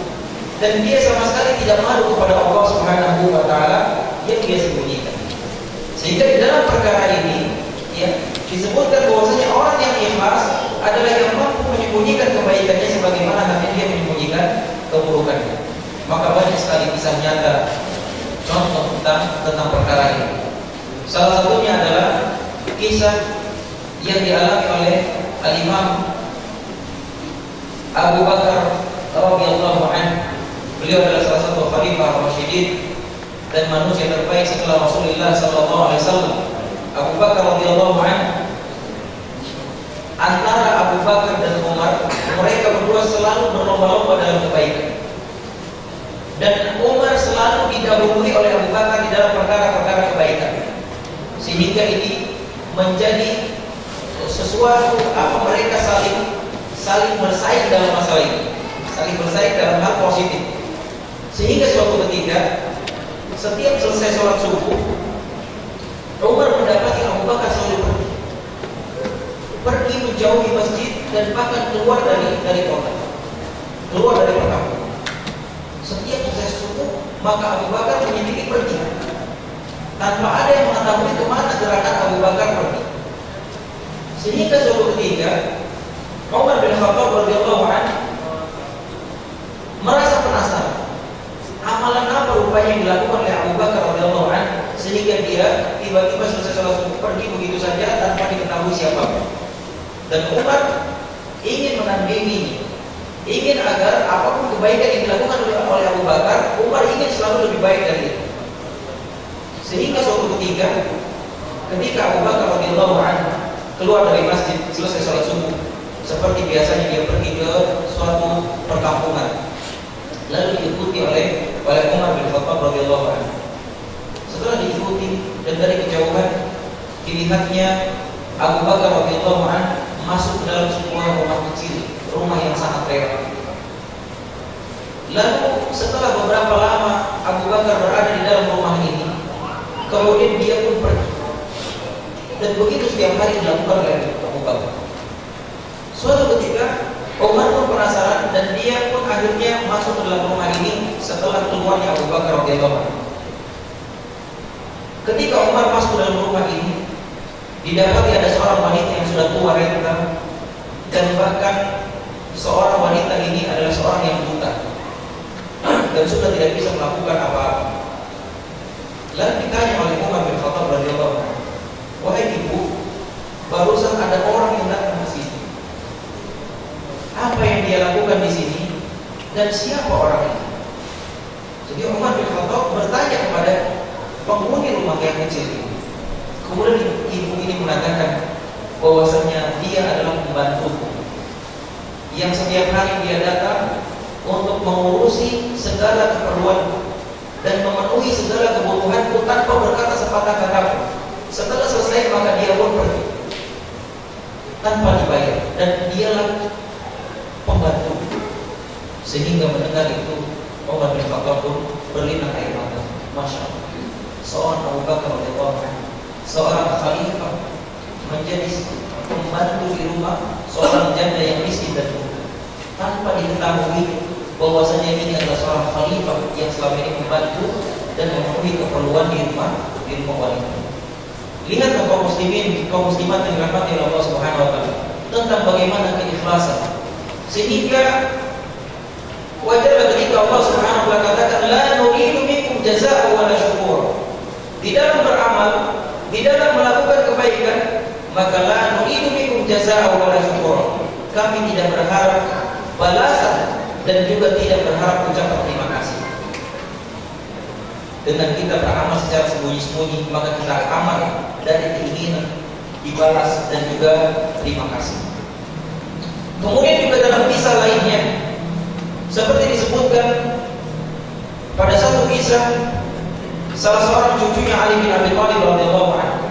dan dia sama sekali tidak malu kepada Allah Subhanahu wa taala yang dia sembunyikan. Sehingga di dalam perkara ini ya disebutkan bahwasanya orang yang ikhlas adalah yang mampu menyembunyikan kebaikannya sebagaimana halnya dia menyembunyikan keburukannya. Maka banyak sekali kisah nyata contoh tentang perkara ini. Salah satunya adalah kisah yang dialami oleh Al-Imam Abu Bakar radhiyallahu anhu. Beliau adalah salah satu khalifah Rasyidin dan manusia terbaik setelah Rasulullah sallallahu alaihi wasallam. Abu Bakar radhiyallahu anhu, antara Abu Bakar dan Umar, mereka berdua selalu berlomba-lomba dalam kebaikan. Dan Umar selalu didahului oleh Abu Bakar di dalam perkara-perkara kebaikan, sehingga ini menjadi sesuatu apa mereka saling bersaing dalam masalah ini, saling bersaing dalam hal positif. Sehingga suatu ketika setiap selesai sholat subuh, Umar mendapati Abu Bakar selalu pergi menjauhi masjid dan bahkan keluar dari kota, keluar dari perkampungan. Setiap selesai subuh, maka Abu Bakar menyendiri pergi tanpa ada yang mengetahui kemana gerakan Abu Bakar pergi. Sehingga suatu ketika Umar bin Khattab radhiyallahu anhu merasa penasaran, amalan apa rupanya yang dilakukan oleh Abu Bakar radhiyallahu anhu tiba-tiba selesai sholat subuh pergi begitu saja tanpa diketahui siapa. Dan Umar ingin menandingi, ingin agar apapun kebaikan yang dilakukan oleh Abu Bakar, Umar ingin selalu lebih baik dari itu. Sehingga suatu ketika Abu Bakar radhiyallahu anhu keluar dari masjid selesai sholat subuh, seperti biasanya dia pergi ke suatu perkampungan, lalu diikuti oleh Umar bin Khattab radhiyallahu anhu. Setelah diikuti dan dari kejauhan dilihatnya Abu Bakar radhiyallahu anhu masuk ke dalam sebuah rumah kecil, rumah yang sangat mewah. Lalu setelah beberapa lama Abu Bakar berada di dalam rumah ini, kemudian dia pun pergi. Dan begitu setiap hari dilakukan oleh Abu Bakar. Suatu ketika Umar pun penasaran dan dia pun akhirnya masuk ke dalam rumah ini setelah keluarnya Abu Bakar radhiyallahu anhu. Ketika Umar masuk ke dalam rumah ini, didapati ada seorang wanita yang sudah tua renta, dan bahkan seorang wanita ini adalah seorang yang buta dan sudah tidak bisa melakukan apa-apa. Lalu ditanya oleh Umar bin Khattab radhiyallahu anhu, "Wahai ibu, barusan ada orang yang datang ke sini. Apa yang dia lakukan di sini dan siapa orang ini?" Jadi Umar bin Khattab bertanya kepada penghuni rumah yang kecil ini. Kemudian ibu ini mengatakan bahwasanya dia adalah pembantuku yang setiap hari dia datang untuk mengurusi segala keperluanku dan memenuhi segala kebutuhanku tanpa berkata sepatah kata pun. Setelah selesai maka dia pun pergi tanpa dibayar, dan dialah pembantu. Sehingga mendengar itu Umar bin Khattab pun berlinang air mata. Masya Allah, seorang Abu Bakar radhiyallahu anhu, seorang khalifah, menjadi pembantu di rumah seorang janda yang miskin dan buta, tanpa diketahui bahwasanya ini adalah seorang khalifah yang selama ini membantu dan memenuhi keperluan di rumah wanita. Lihat kaum muslimin, kaum muslimat yang dirahmati oleh Allah Subhanahu wa taala, tentang bagaimana keikhlasan. Sehingga wajarlah ketika Allah Subhanahu wa taala katakan la nuridu minkum jazaa'a wa la syukur. Di dalam beramal, di dalam melakukan kebaikan, maka la nuridu minkum jazaa'a wa la syukur. Kami tidak berharap balasan dan juga tidak berharap ucapan terima kasih. Dengan kita beramal secara sembunyi-sembunyi, maka kita amal dari keinginan dibalas dan juga terima kasih. Kemudian juga dalam kisah lainnya, seperti disebutkan pada satu kisah, salah seorang cucunya Ali bin Abi Thalib radhiyallahu anhu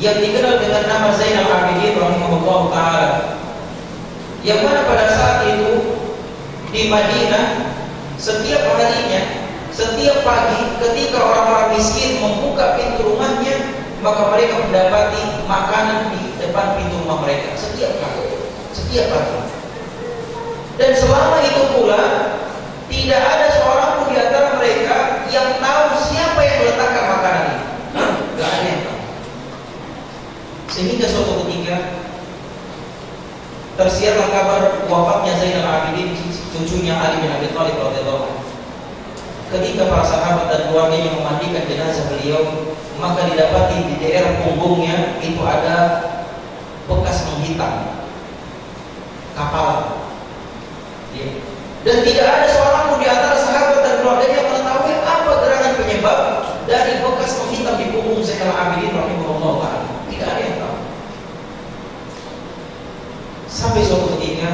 yang dikenal dengan nama Zainal Abidin rahimahullah taala, yang mana pada saat itu di Madinah setiap harinya, setiap pagi ketika orang-orang miskin membuka pintu rumahnya, maka mereka mendapati makanan di depan pintu rumah mereka setiap pagi. Dan selama itu pula tidak ada seorang pun di antara mereka yang tahu siapa yang meletakkan makanan ini. Tidak ada yang tahu. Sehingga suatu ketika tersiarlah kabar wafatnya Zainal Abidin, cucunya Ali bin Abi Thalib radhiyallahu anhu. Ketika para sahabat dan keluarganya memandikan jenazah beliau, maka didapati di daerah punggungnya itu ada bekas menghitam kapal. Dan tidak ada seorang pun di antara sahabat dan keluarganya yang mengetahui apa gerangan penyebab dari bekas menghitam di punggung Zainal Abidin rahimahullah taala. Tidak ada yang tahu. Sampai suatu ketika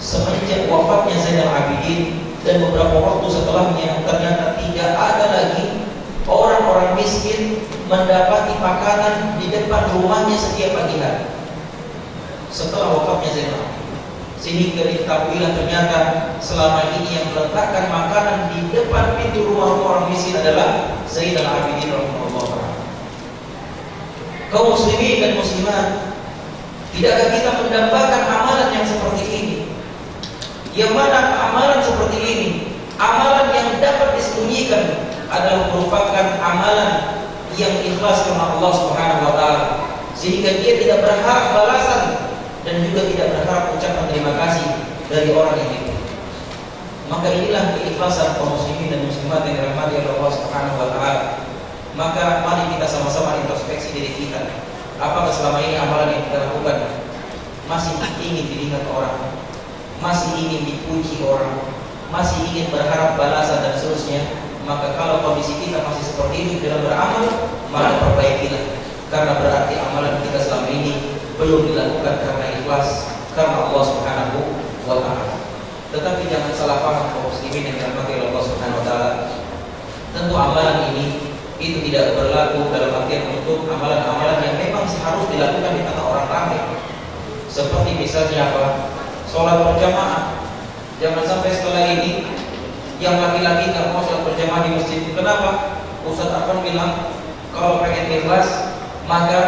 semenjak wafatnya Zainal Abidin dan beberapa waktu setelahnya, ternyata tidak ada lagi orang-orang miskin mendapati makanan di depan rumahnya setiap pagi hari setelah wafatnya Zainal Abidin. Sehingga diketahuilah ternyata selama ini yang meletakkan makanan di depan pintu rumah orang miskin adalah Zainal Abidin rahimahullah taala. Kaum muslimin dan muslimat, tidakkah kita mendambakan amalan yang seperti ini? Yang mana amalan seperti ini, amalan yang dapat disembunyikan, adalah merupakan amalan yang ikhlas karena Allah Subhanahu wa taala, sehingga dia tidak berharap balasan dan juga tidak berharap ucapan terima kasih dari orang yang itu. Maka inilah keikhlasan kaum muslimin dan muslimat yang dirahmati oleh Allah Subhanahu wa taala. Maka mari kita sama-sama introspeksi diri kita. Apakah selama ini amalan yang kita lakukan masih ingin diingat orang, masih ingin dipuji orang, masih ingin berharap balasan dan seterusnya? Maka kalau kondisi kita masih seperti ini dalam beramal, maka perbaikilah, karena berarti amalan kita selama ini belum dilakukan karena ikhlas, karena Allah Subhanahu wa Ta'ala. Tetapi jangan salah paham kaum muslimin yang dirahmati oleh Allah Subhanahu wa Ta'ala. Tentu amalan ini itu tidak berlaku dalam artian untuk amalan-amalan yang memang harus dilakukan di tengah orang ramai. Seperti misalnya apa? Sholat berjamaah. Jangan sampai setelah ini yang laki-laki nggak mau sholat berjamaah di masjid. Kenapa? Ustaz Afan bilang kalau pengen ikhlas maka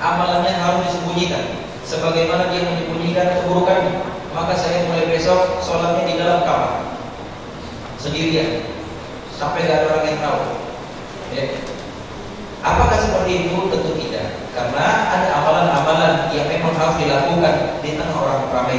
amalannya harus disembunyikan, sebagaimana dia menyembunyikan keburukannya. Maka saya mulai besok sholatnya di dalam kamar sendirian sampai gak ada orang yang tahu. Ya. Apakah seperti itu? Tentu tidak, karena ada amalan-amalan yang memang harus dilakukan di tengah orang ramai,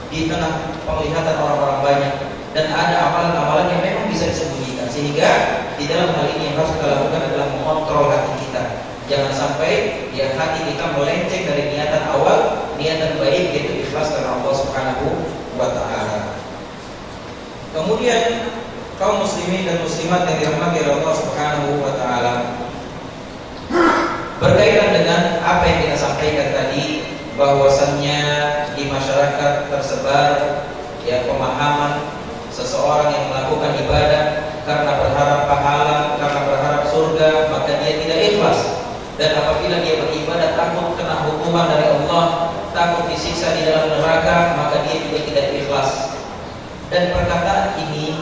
di tengah penglihatan orang-orang banyak, dan ada amalan-amalan yang memang bisa disembunyikan. Sehingga di dalam hal ini yang harus kita lakukan adalah mengontrol hati kita. Jangan sampai ya hati kita melenceng dari niatan awal, niatan baik, yaitu ikhlas karena Allah Subhanahu wa Ta'ala. Kemudian kaum muslimin dan muslimat yang dirahmati oleh Allah Subhanahu wa Ta'ala, berkaitan dengan apa yang kita sampaikan tadi, bahwasannya di masyarakat tersebar ya pemahaman seseorang yang melakukan ibadah karena berharap pahala, karena berharap surga, maka dia tidak ikhlas. Dan apabila dia beribadah takut kena hukuman dari Allah, takut disiksa di dalam neraka, maka dia juga tidak ikhlas. Dan perkataan ini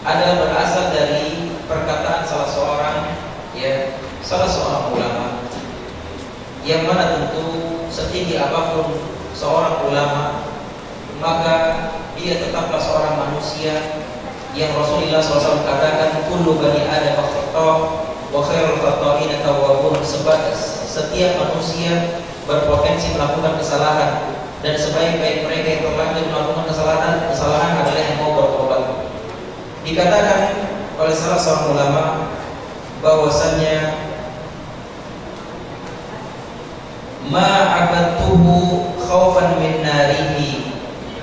adalah berasal dari perkataan salah seorang ulama, yang mana tentu setinggi apapun seorang ulama, maka dia tetaplah seorang manusia yang Rasulullah SAW katakan kullu bani Adam khata' wa khairul khata'ina tawwabun. Setiap manusia berpotensi melakukan kesalahan, dan sebaik-baik mereka yang terlanjur melakukan kesalahan adalah yang mau bertobat. Dikatakan oleh salah seorang ulama bahwasannya ma'abadtuhu khawfan min narihi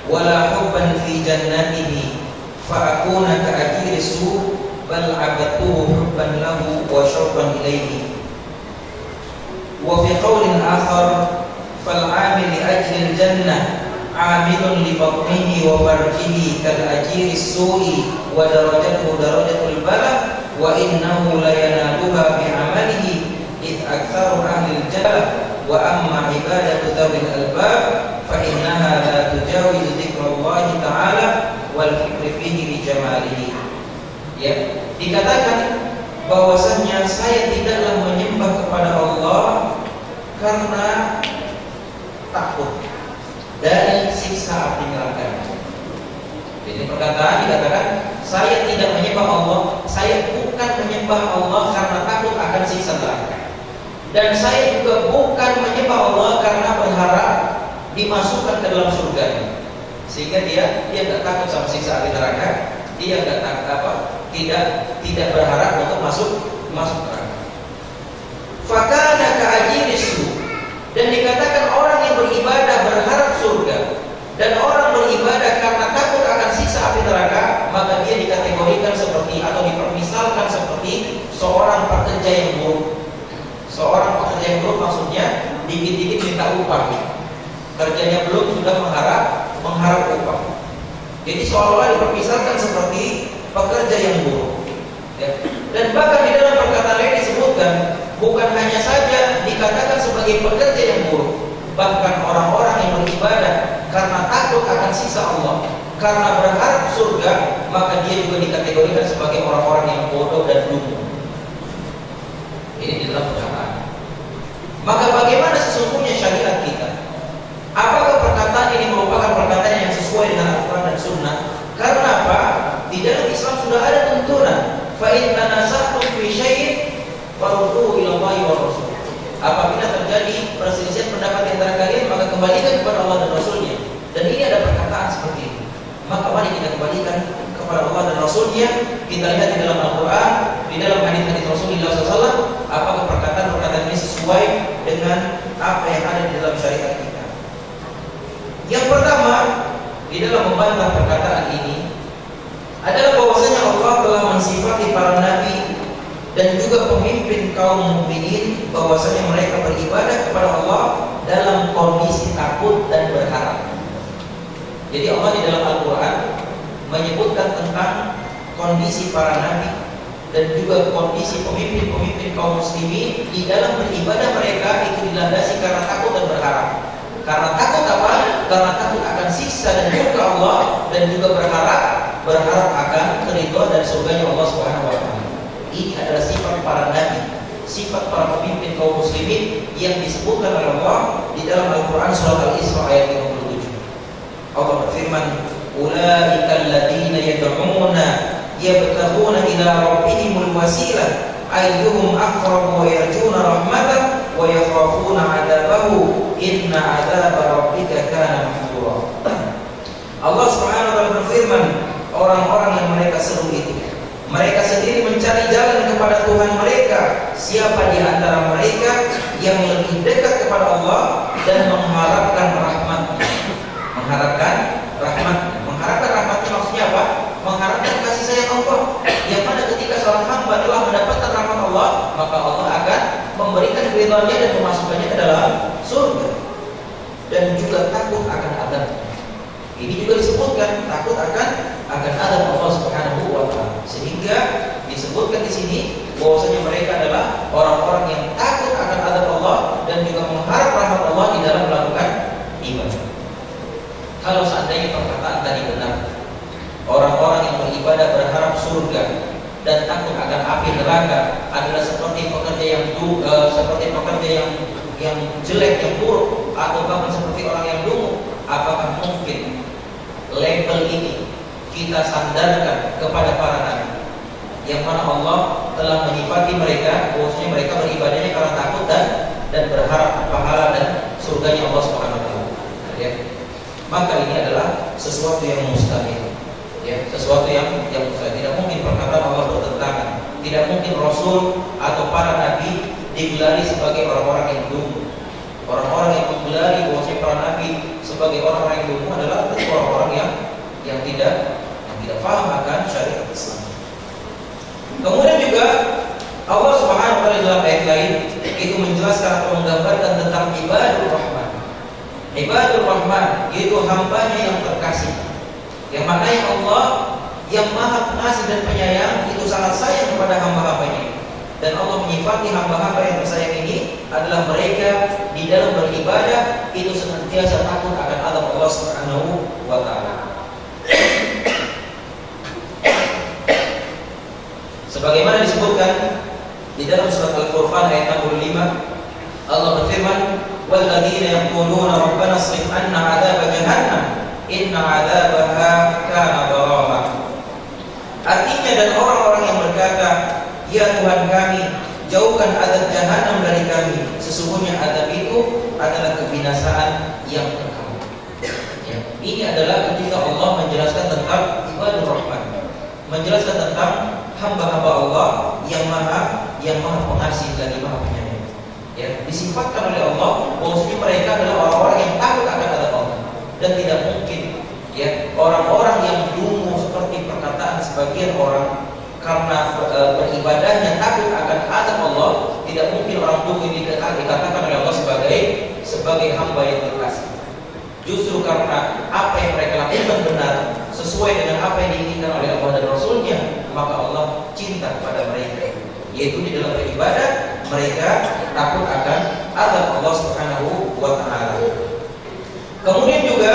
wala hubban fi jannatihi fa'akuna ka'ajiri su' bal abadtuhu hubban lahu wa syauqan ilaihi. Wa fi qawlin akhar fal'amil li ajlil jannah amilun li batnihi wa farjihi kal ajiri su'i wa darajatuhu darajatul bala wa innahu la yanaluha bi'amalihi id aktsaru ahlil jannah wa amma ibadatu dzawil albab fa innaha la tujawizu dzikrallahi ta'ala wal fikri fihi li jamalihi. Ya, dikatakan bahwasannya saya tidaklah menyembah kepada Allah karena takut dari siksa api neraka. Jadi perkataan dikatakan saya tidak menyembah Allah, saya bukan menyembah Allah karena takut akan siksa neraka. Dan saya juga bukan menyembah Allah karena berharap dimasukkan ke dalam surga. Sehingga dia tidak takut sama siksa api neraka, dia tidak berharap untuk masuk neraka. Fakana ka'ajirisu, dan dikatakan orang yang beribadah berharap surga dan orang beribadah karena takut akan siksa api neraka, maka dia dikategorikan seperti atau dipermisalkan seperti seorang pekerja yang buruk. Seorang pekerja yang buruk maksudnya dikit-dikit minta upah, kerjanya belum sudah mengharap upah. Jadi seolah-olah dipermisalkan seperti pekerja yang buruk. Ya. Dan bahkan di dalam perkataan lain disebutkan bukan hanya saja dikatakan sebagai pekerja yang buruk, bahkan orang-orang yang beribadah karena takut akan siksa Allah, karena berharap surga, maka dia juga dikategorikan sebagai orang-orang yang bodoh dan dungu. Ini di dalam perkataan. Maka bagaimana sesungguhnya syariat kita? Apakah perkataan ini merupakan perkataan yang sesuai dengan Al-Quran dan Sunnah? Karena apa? Di dalam Islam sudah ada tuntunan. Fa in tanaza'tum fi syai'in farudduhu ila Allahi wa Rasul. Apabila terjadi perselisihan pendapat di antara kalian, maka kembalikan kepada Allah dan Rasulnya. Dan ini ada perkataan seperti ini. Maka mari kita kembalikan kepada Allah dan Rasulnya. Kita lihat di dalam Al-Quran, di dalam hadis-hadis Rasulullah SAW, apakah perkataan-perkataan ini sesuai sesuai dengan apa yang ada di dalam syariat kita. Yang pertama, di dalam membantah perkataan ini adalah bahwasanya Allah telah mensifati para nabi dan juga pemimpin kaum mukminin bahwasanya mereka beribadah kepada Allah dalam kondisi takut dan berharap. Jadi Allah di dalam Al-Quran menyebutkan tentang kondisi para nabi dan juga kondisi pemimpin-pemimpin kaum muslimin di dalam beribadah mereka itu dilandasi karena takut dan berharap. Karena takut apa? Karena takut akan siksa dan murka Allah, dan juga berharap akan keridhaan dan surganya Allah Subhanahu wa taala. Ini adalah sifat para nabi, sifat para pemimpin kaum muslimin yang disebutkan oleh Allah di dalam Al-Quran surat Al-Isra ayat 57. Allah berfirman, "Ulaikal ladzina yad'una yabtaghuna ila rabbihimul wasilah ayyuhum aqrabu wa yarjuna rahmatah wa yakhafuna 'adzabahu inna 'adzaba rabbika kana mahdura." Allah Subhanahu wa taala berfirman, orang-orang yang mereka seru itu, mereka sendiri mencari jalan kepada Tuhan mereka. Siapa di antara mereka yang lebih dekat kepada Allah dan mengharapkan rahmat? Mengharapkan rahmatnya maksudnya apa? Mengharapkan kasih sayang Allah. Yang mana ketika seorang hamba telah mendapatkan rahmat Allah, maka Allah akan memberikan keridhaannya dan memasukkannya ke dalam surga. Dan juga takut akan azab. Ini juga disebutkan takut akan azab Allah Subhanahu wa taala. Sehingga disebutkan di sini bahwasanya mereka adalah orang-orang yang takut akan azab Allah dan juga mengharap rahmat Allah di dalam melakukan ibadah. Kalau seandainya perkataan tadi benar, orang-orang yang beribadah berharap surga dan takut akan api neraka adalah seperti pekerja yang jelek, yang buruk, atau bahkan seperti orang yang dungu, apakah mungkin label ini kita sandarkan kepada para nabi yang mana Allah telah menyifati mereka bahwasanya mereka beribadahnya karena takut dan berharap pahala dan surganya Allah Subhanahu wa taala, ya. Maka ini adalah sesuatu yang mustahil, ya, sesuatu yang mustahil. Tidak mungkin perkataan Allah bertentangan. Tidak mungkin Rasul atau para nabi digelari sebagai orang-orang yang dungu. Orang-orang yang menggelari bahwasanya para nabi sebagai orang-orang yang dungu adalah orang-orang yang tidak paham akan syariat Islam. Kemudian juga Allah Subhanahu wa taala dalam ayat lain itu menjelaskan atau menggambarkan tentang ibadur rahman. Ibadur rahman yaitu hambanya yang terkasih, yang mana Allah yang maha pengasih dan penyayang itu sangat sayang kepada hamba-hambanya. Dan Allah menyifati hamba-hamba yang tersayang ini adalah mereka di dalam beribadah itu senantiasa takut akan azab Allah Subhanahu wa taala. Sebagaimana disebutkan di dalam surat Al-Furqan ayat 65, Allah berfirman, "Walladzina yaquluna rabbana isrif 'anna 'adzaba jahannam inna 'adzabaha kana gharama." Artinya, dan orang-orang yang berkata, "Ya Tuhan kami, jauhkan azab jahanam dari kami. Sesungguhnya azab itu adalah kebinasaan yang kekal." Ya, ini adalah ketika Allah menjelaskan tentang ibadur rahman, menjelaskan tentang hamba-hamba Allah yang maha pengasih lagi maha penyayang. Ya, disifatkan oleh Allah bahwasanya mereka adalah orang-orang yang takut akan azab Allah, dan tidak mungkin ya orang-orang yang dungu seperti perkataan sebagian orang karena beribadahnya takut akan azab Allah. Tidak mungkin orang dungu ini dikatakan oleh Allah sebagai hamba yang terkasih. Justru karena apa yang mereka lakukan benar, sesuai dengan apa yang diinginkan oleh Allah dan Rasulnya, maka Allah cinta kepada mereka, yaitu di dalam beribadah mereka takut akan azab Allah Subhanahu wa taala. Kemudian juga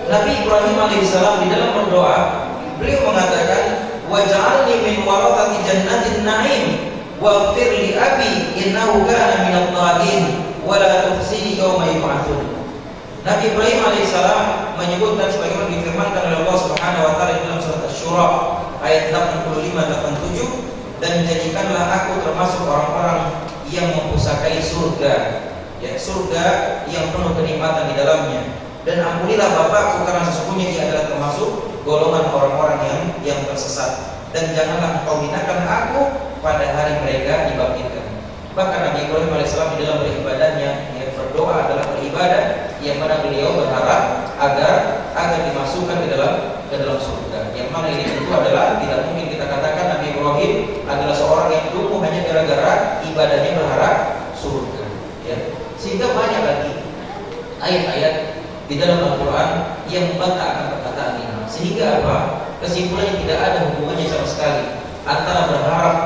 Nabi Ibrahim alaihissalam di dalam berdoa, beliau mengatakan, "Waj'alni min warathati jannatin na'im waghfir li abi innahu kana minadh dhalin wa la tukhzini yawma yub'atsun." Nabi Ibrahim alaihissalam menyebutkan sebagaimana difirmankan oleh Allah Subhanahu wa taala dalam surat Asy-Syura ayat 85-87, "Dan jadikanlah aku termasuk orang-orang yang mempusakai surga, ya, surga yang penuh kenikmatan di dalamnya. Dan ampunilah bapakku karena sesungguhnya dia adalah termasuk golongan orang-orang yang tersesat. Dan janganlah engkau binakan aku pada hari mereka dibangkitkan." Bahkan Nabi Ibrahim alaihissalam di dalam beribadahnya, yang berdoa adalah beribadah yang mana beliau berharap agar dimasukkan ke dalam surga. Yang mana ini tentu adalah tidak mungkin kita katakan Nabi Ibrahim adalah seorang yang dulu hanya gara-gara ibadahnya berharap surga. Ya. Sehingga banyak lagi ayat-ayat di dalam Al-Quran yang membantah akan perkataan ini. Sehingga apa? Kesimpulannya tidak ada hubungannya sama sekali antara berharap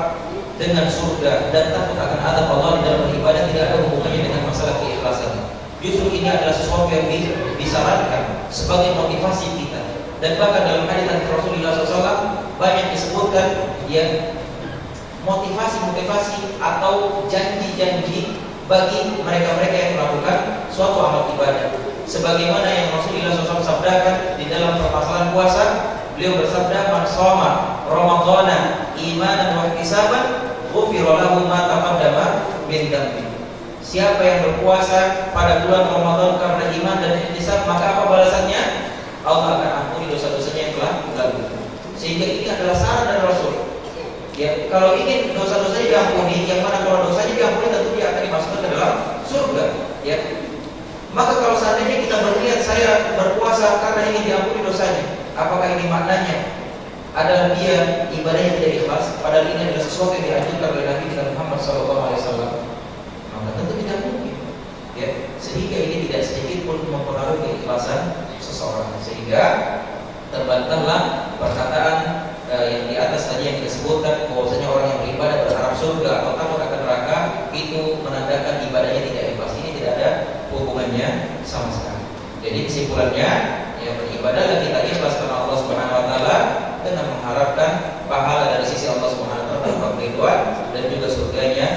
dengan surga dan takut akan azab Allah di dalam beribadah. Tidak ada hubungannya dengan masalah keikhlasan. Justru ini adalah sesuatu yang disarankan sebagai motivasi kita. Dan bahkan dalam hadits Rasulullah SAW banyak disebutkan ya motivasi atau janji-janji bagi mereka-mereka yang melakukan suatu amal ibadah. Sebagaimana yang Rasulullah SAW sabdakan di dalam permasalahan puasa, beliau bersabda, "Man shoma Ramadhana imanan wa ihtisaban, ghufira lahu ma taqaddama min dhanbi." Siapa yang berpuasa pada bulan Ramadan karena iman dan ihtisab, maka apa balasannya? Allah akan ampuni dosa-dosanya yang telah lalu. Sehingga ini adalah saran dari Rasul. Ya, kalau ingin dosa-dosanya diampuni, yang mana kalau dosanya diampuni tentu dia akan dimasukkan ke dalam surga. Ya. Maka kalau seandainya kita berniat saya berpuasa karena ingin diampuni dosanya, apakah ini maknanya adalah dia ibadahnya tidak ikhlas? Padahal ini adalah sesuatu yang dianjurkan oleh Nabi kita Muhammad SAW. Maka tentu tidak mungkin. Ya, sehingga ini tidak sedikit pun mempengaruhi keikhlasan seseorang. Sehingga terbantahlah perkataan yang di atas tadi yang kita sebutkan, bahwasanya orang yang beribadah berharap surga atau takut akan neraka itu menandakan ibadahnya tidak ikhlas. Ini tidak ada hubungannya sama sekali. Jadi kesimpulannya, ya beribadahlah kita ikhlas karena Allah Subhanahu wa taala dengan mengharapkan pahala dari sisi Allah Subhanahu wa taala tanpa keriduan dan juga surganya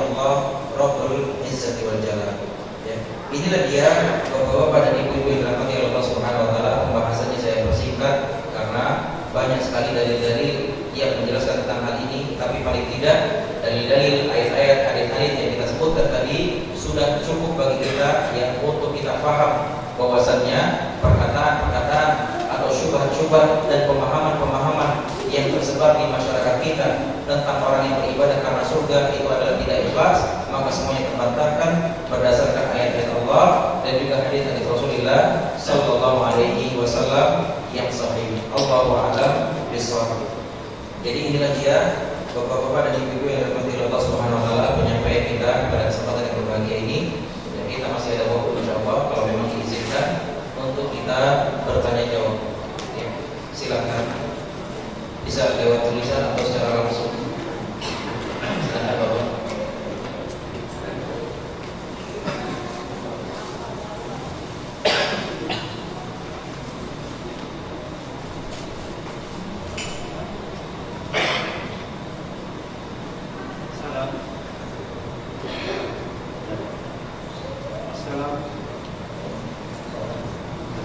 Allah Rabbul Izzati wal Jalal. Ya. Inilah dia Bapak-bapak dan Ibu-ibu yang dirahmati oleh Allah Subhanahu wa taala. Pembahasannya saya persingkat karena banyak sekali dalil-dalil yang menjelaskan tentang hal ini, tapi paling tidak dalil-dalil ayat-ayat hadis-hadis yang kita sebutkan tadi sudah cukup bagi kita yang untuk kita paham bahwasannya perkataan-perkataan atau syubhat-syubhat dan pemahaman-pemahaman yang tersebar di masyarakat kita tentang orang yang beribadah karena surga itu adalah tidak ikhlas, maka semuanya terbantahkan berdasarkan ayat-ayat Allah dan juga hadis-hadis Rasulullah sallallahu alaihi wasallam yang sahih. Allahu a'lam bishawab. Jadi inilah dia Bapak-bapak dan Ibu-ibu yang dirahmati Allah Subhanahu wa taala, penyampaian kita pada kesempatan yang berbahagia ini. Dan kita masih ada waktu insyaallah kalau memang diizinkan untuk kita bertanya jawab. Ya, silakan. Bisa lewat tulisan atau secara langsung. Silakan Bapak.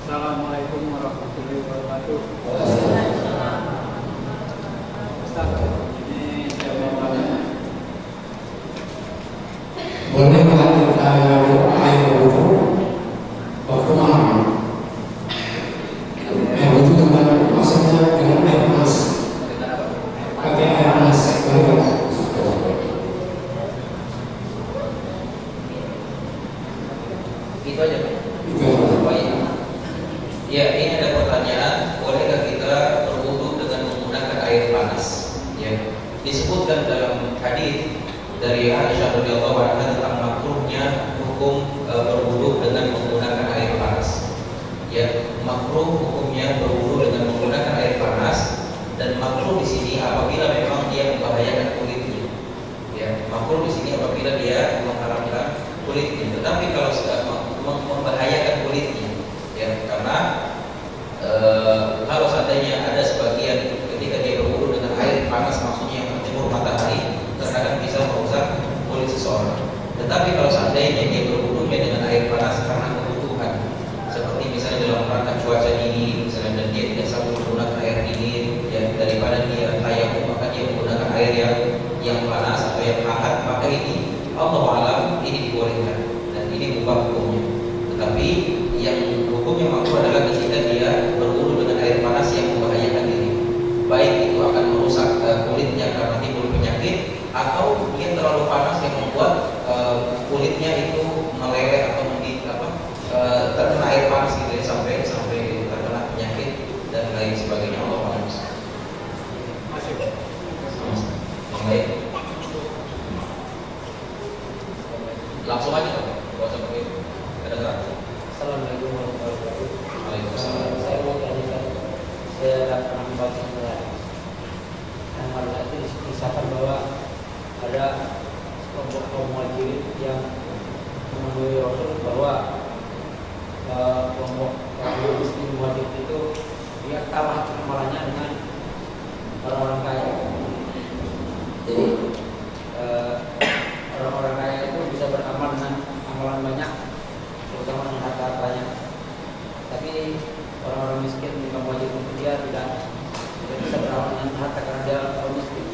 Assalamualaikum warahmatullahi wabarakatuh. Ustaz, ini saya mau tanya. Bolehkah kita air wudhu waktu malam? Air wudhu dengan maksudnya dengan air panas. Pakai air panas, boleh? Itu aja Pak. Ya, ini ada pertanyaan, bolehkah kita berwudu dengan menggunakan air panas? Ya, disebutkan dalam hadis dari Aisyah radhiyallahu anha tentang makruhnya hukum berwudu dengan menggunakan air panas. Ya, makruh hukumnya berwudu dengan menggunakan air panas, dan makruh di sini apabila memang dia membahayakan kulitnya. Ya, makruh di sini apabila dia mengharamkan kulitnya. Tetapi kalau sudah membahayakan kulitnya, ya, karena kalau seandainya ada sebagian ketika dia berwudu dengan air panas, maksudnya yang tertimur matahari, terkadang bisa merusak kulit seseorang. Tetapi kalau seandainya dia berwudunya dengan air panas karena kebutuhan, seperti misalnya dalam rangka cuaca dingin, misalnya, dan dia tidak sanggup menggunakan air dingin, ya, daripada dia tayamum maka dia menggunakan air yang panas atau yang hangat, maka ini Allah alam ini dibolehkan dan ini bukan hukumnya. Tetapi yang hukumnya makruh adalah ketika dia berwudu dengan air panas yang membahayakan diri, baik itu akan merusak kulitnya karena timbul penyakit, atau dia terlalu panas yang dikisahkan bahwa ada kelompok kaum muhajirin yang menemui Rasul bahwa kelompok kaum muslim muhajirin itu dia kalah amalannya dengan orang-orang kaya. Jadi orang-orang kaya itu bisa beramal dengan amalan banyak, terutama dengan harta-hartanya. Tapi orang-orang miskin di kaum muhajirin itu dia tidak bisa beramal dengan harta karena dia orang miskin.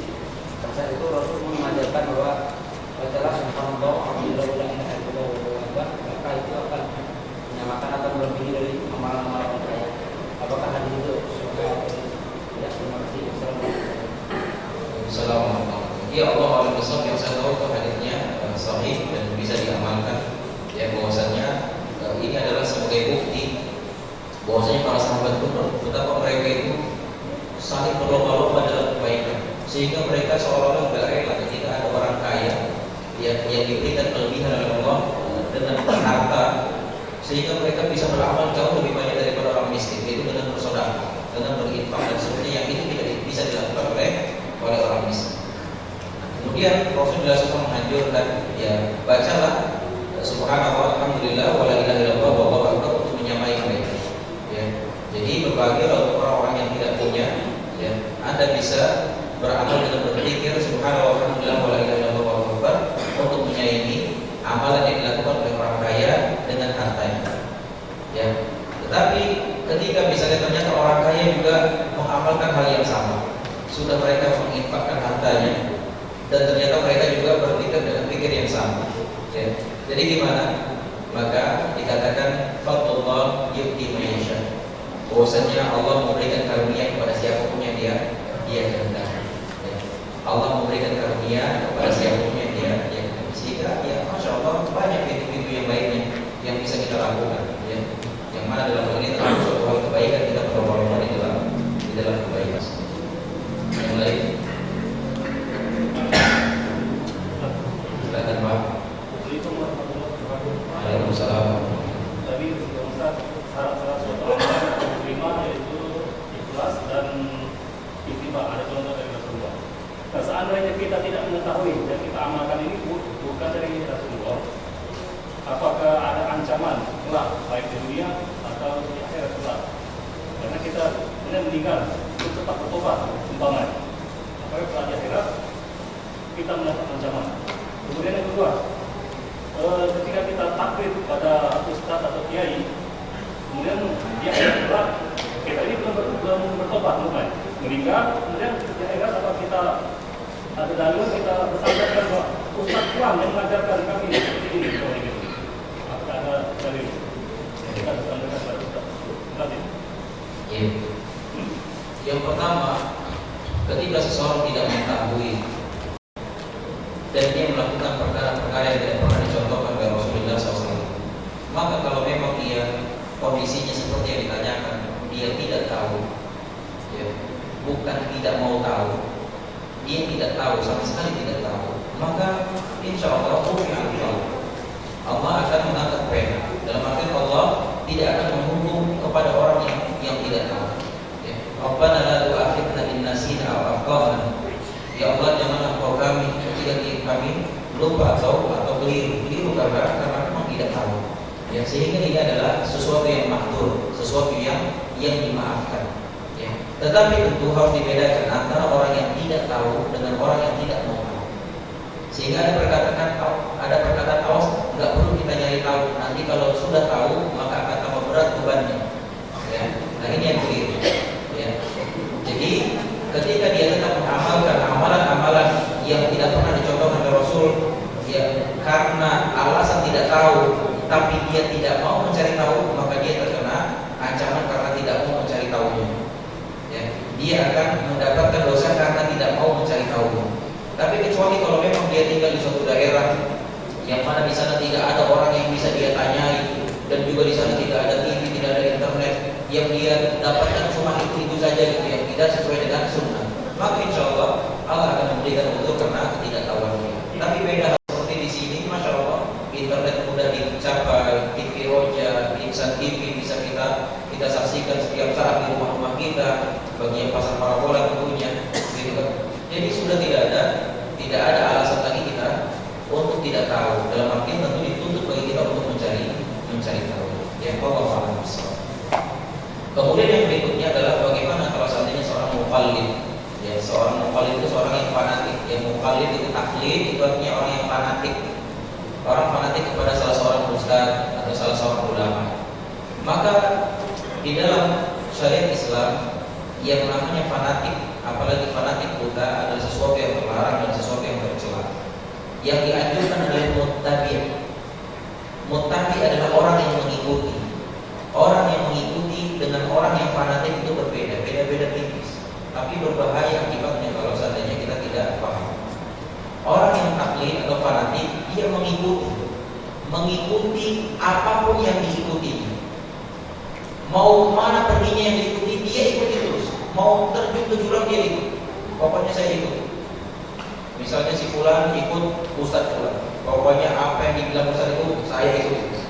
Saat itu Rasul mengajarkan bahwa bacalah subhanallah alhamdulillah wa la ilaha illallah wallahu akbar, maka itu akan menyamakan atau melebihi dari amalan-amalan orang kaya. Apakah hadis itu ya? Terima kasih. Assalamualaikum. Ya Allah alam besar yang saya tahu itu hadisnya sahih dan bisa diamalkan. Ya bahwasanya ini adalah sebagai bukti bahwasanya para sahabat itu betapa mereka itu saling berlomba-lomba dalam kebaikan, sehingga mereka seolah-olah tidak rela ketika ada orang kaya yang diberikan kelebihan oleh Allah dengan harta, sehingga mereka bisa beramal jauh lebih banyak daripada orang miskin, yaitu dengan bersedekah, dengan berinfak dan sebagainya yang itu tidak bisa dilakukan oleh orang miskin. Kemudian Rasulullah SAW menganjurkan, ya bacalah subhanallah alhamdulillah wa la ilaha illallah wallahu akbar untuk menyamai mereka. Ya, jadi berbagi untuk orang-orang yang tidak punya, ya Anda bisa beramal dengan berzikir subhanallah alhamdulillah wa la ilaha illallah wallahu akbar untuk menyayangi amalan yang dilakukan oleh orang kaya dengan hartanya. Ya, tetapi ketika misalnya ternyata orang kaya juga mengamalkan hal yang sama, sudah mereka menginfakkan hartanya dan ternyata mereka juga berpikir dengan pikir yang sama. Ya. Jadi gimana? Maka dikatakan fadlullah yu'ti man yasha. Bahwasanya Allah memberikan karunia kepada siapapun yang dia kehendaki. Ya. Allah memberikan karunia kepada siapapun yang dia kehendaki. Sehingga ya masya Allah banyak pintu-pintu yang lainnya yang bisa kita lakukan. Ya. Yang mana dalam hal ini termasuk suatu hal kebaikan, kita berlomba-lomba di dalam kebaikan. Yang lain? Silakan Pak. Waalaikumsalam. Tadi Ustaz syarat-syarat suatu amalan yang diterima yaitu ikhlas dan ittiba, ada contoh dari Rasulullah. Nah, seandainya kita tidak mengetahui dan kita amalkan ini bukan dari Rasulullah, apakah ada ancaman kelak baik di dunia atau di akhirat kelak? Karena kita meninggal itu tetap bertobat umpamanya, apakah kelak di akhirat kita mendapat ancaman? Kemudian yang kedua, ketika kita taklid pada ustaz atau kiai, kemudian dia kelak kita ini belum bertobat, meninggal, kemudian di akhirat apa kita ada dalil kita bersadarkan bahwa ustaz Tuhan yang mengajarkan kami seperti ini, apakah ada dalil yang kita bersadarkan pada ustaz? Ya. Yang pertama, ketika seseorang tidak mengetahui dan dia melakukan perkara-perkara yang tidak pernah dicontohkan oleh Rasulullah SAW, maka kalau memang dia kondisinya seperti yang ditanyakan, dia tidak tahu, ya, bukan tidak mau tahu, dia tidak tahu, sama sekali tidak tahu, maka insya Allah Allah akan mengangkat pena. Dalam arti Allah tidak akan menghukum kepada orang yang tidak tahu. Ya. Rabbana la tu'akhidna in nasina aw akhtana. Ya Allah, janganlah Engkau kami ketika kami lupa atau keliru karena memang tidak tahu. Ya, sehingga ini adalah sesuatu yang mahdur, sesuatu yang dimaafkan. Ya. Tetapi tentu harus dibedakan antara orang yang tidak tahu dengan orang yang tidak mau tahu. Sehingga ada perkataan awas, nggak perlu kita nyari tahu. Nanti kalau sudah tahu maka akan tambah berat bebannya. Ya. Nah ini yang keliru. Ya. Jadi ketika dia tetap mengamalkan amalan-amalan yang tidak pernah dicontohkan oleh Rasul, ya karena alasan tidak tahu, tapi dia tidak mau mencari tahu, maka dia terkena ancaman karena tidak mau mencari tahunya. Ya. Dia akan mendapatkan dosa karena tidak mau mencari tahunya. Tapi kecuali kalau memang dia tinggal di suatu daerah yang mana di sana tidak ada orang yang bisa dia tanyai, dan juga di sana tidak ada TV, tidak ada internet, yang dia dapatkan cuma itu saja gitu, yang tidak sesuai dengan sunnah, maka insya Allah Allah akan memberikan untuk karena ketidaktahuannya. Tapi beda seperti di sini, masya Allah, internet mudah dicapai, TV roja, insan TV bisa kita saksikan setiap saat di rumah-rumah kita, bagi yang pasang parabola tentunya, gitu kan. Jadi sudah tidak ada alasan lagi kita untuk tidak tahu. Dalam artian tentu dituntut bagi kita untuk mencari tahu. Ya, Allah paham. Kemudian yang berikutnya adalah bagaimana kalau seandainya seorang muqallid. Ya, seorang muqallid itu seorang yang fanatik. Yang muqallid itu taklid, itu artinya orang yang fanatik. Orang fanatik kepada salah seorang ustaz atau salah seorang ulama. Maka di dalam syariat Islam yang namanya fanatik, apalagi fanatik buta, adalah sesuatu yang terlarang dan sesuatu yang tercela. Yang dianjurkan adalah muttabi'. Muttabi adalah orang yang mengikuti. Orang yang mengikuti dengan orang yang fanatik itu berbeda, beda-beda tipis. Tapi berbahaya akibatnya kalau seandainya kita tidak paham. Orang yang taklid atau fanatik, dia mengikuti apapun yang diikuti. Mau mana perginya yang diikuti, dia ikuti terus. Mau terjun ke jurang, dia ikut. Pokoknya saya ikut. Misalnya si fulan ikut Ustadz fulan. Pokoknya apa yang dibilang Ustadz itu saya ikut.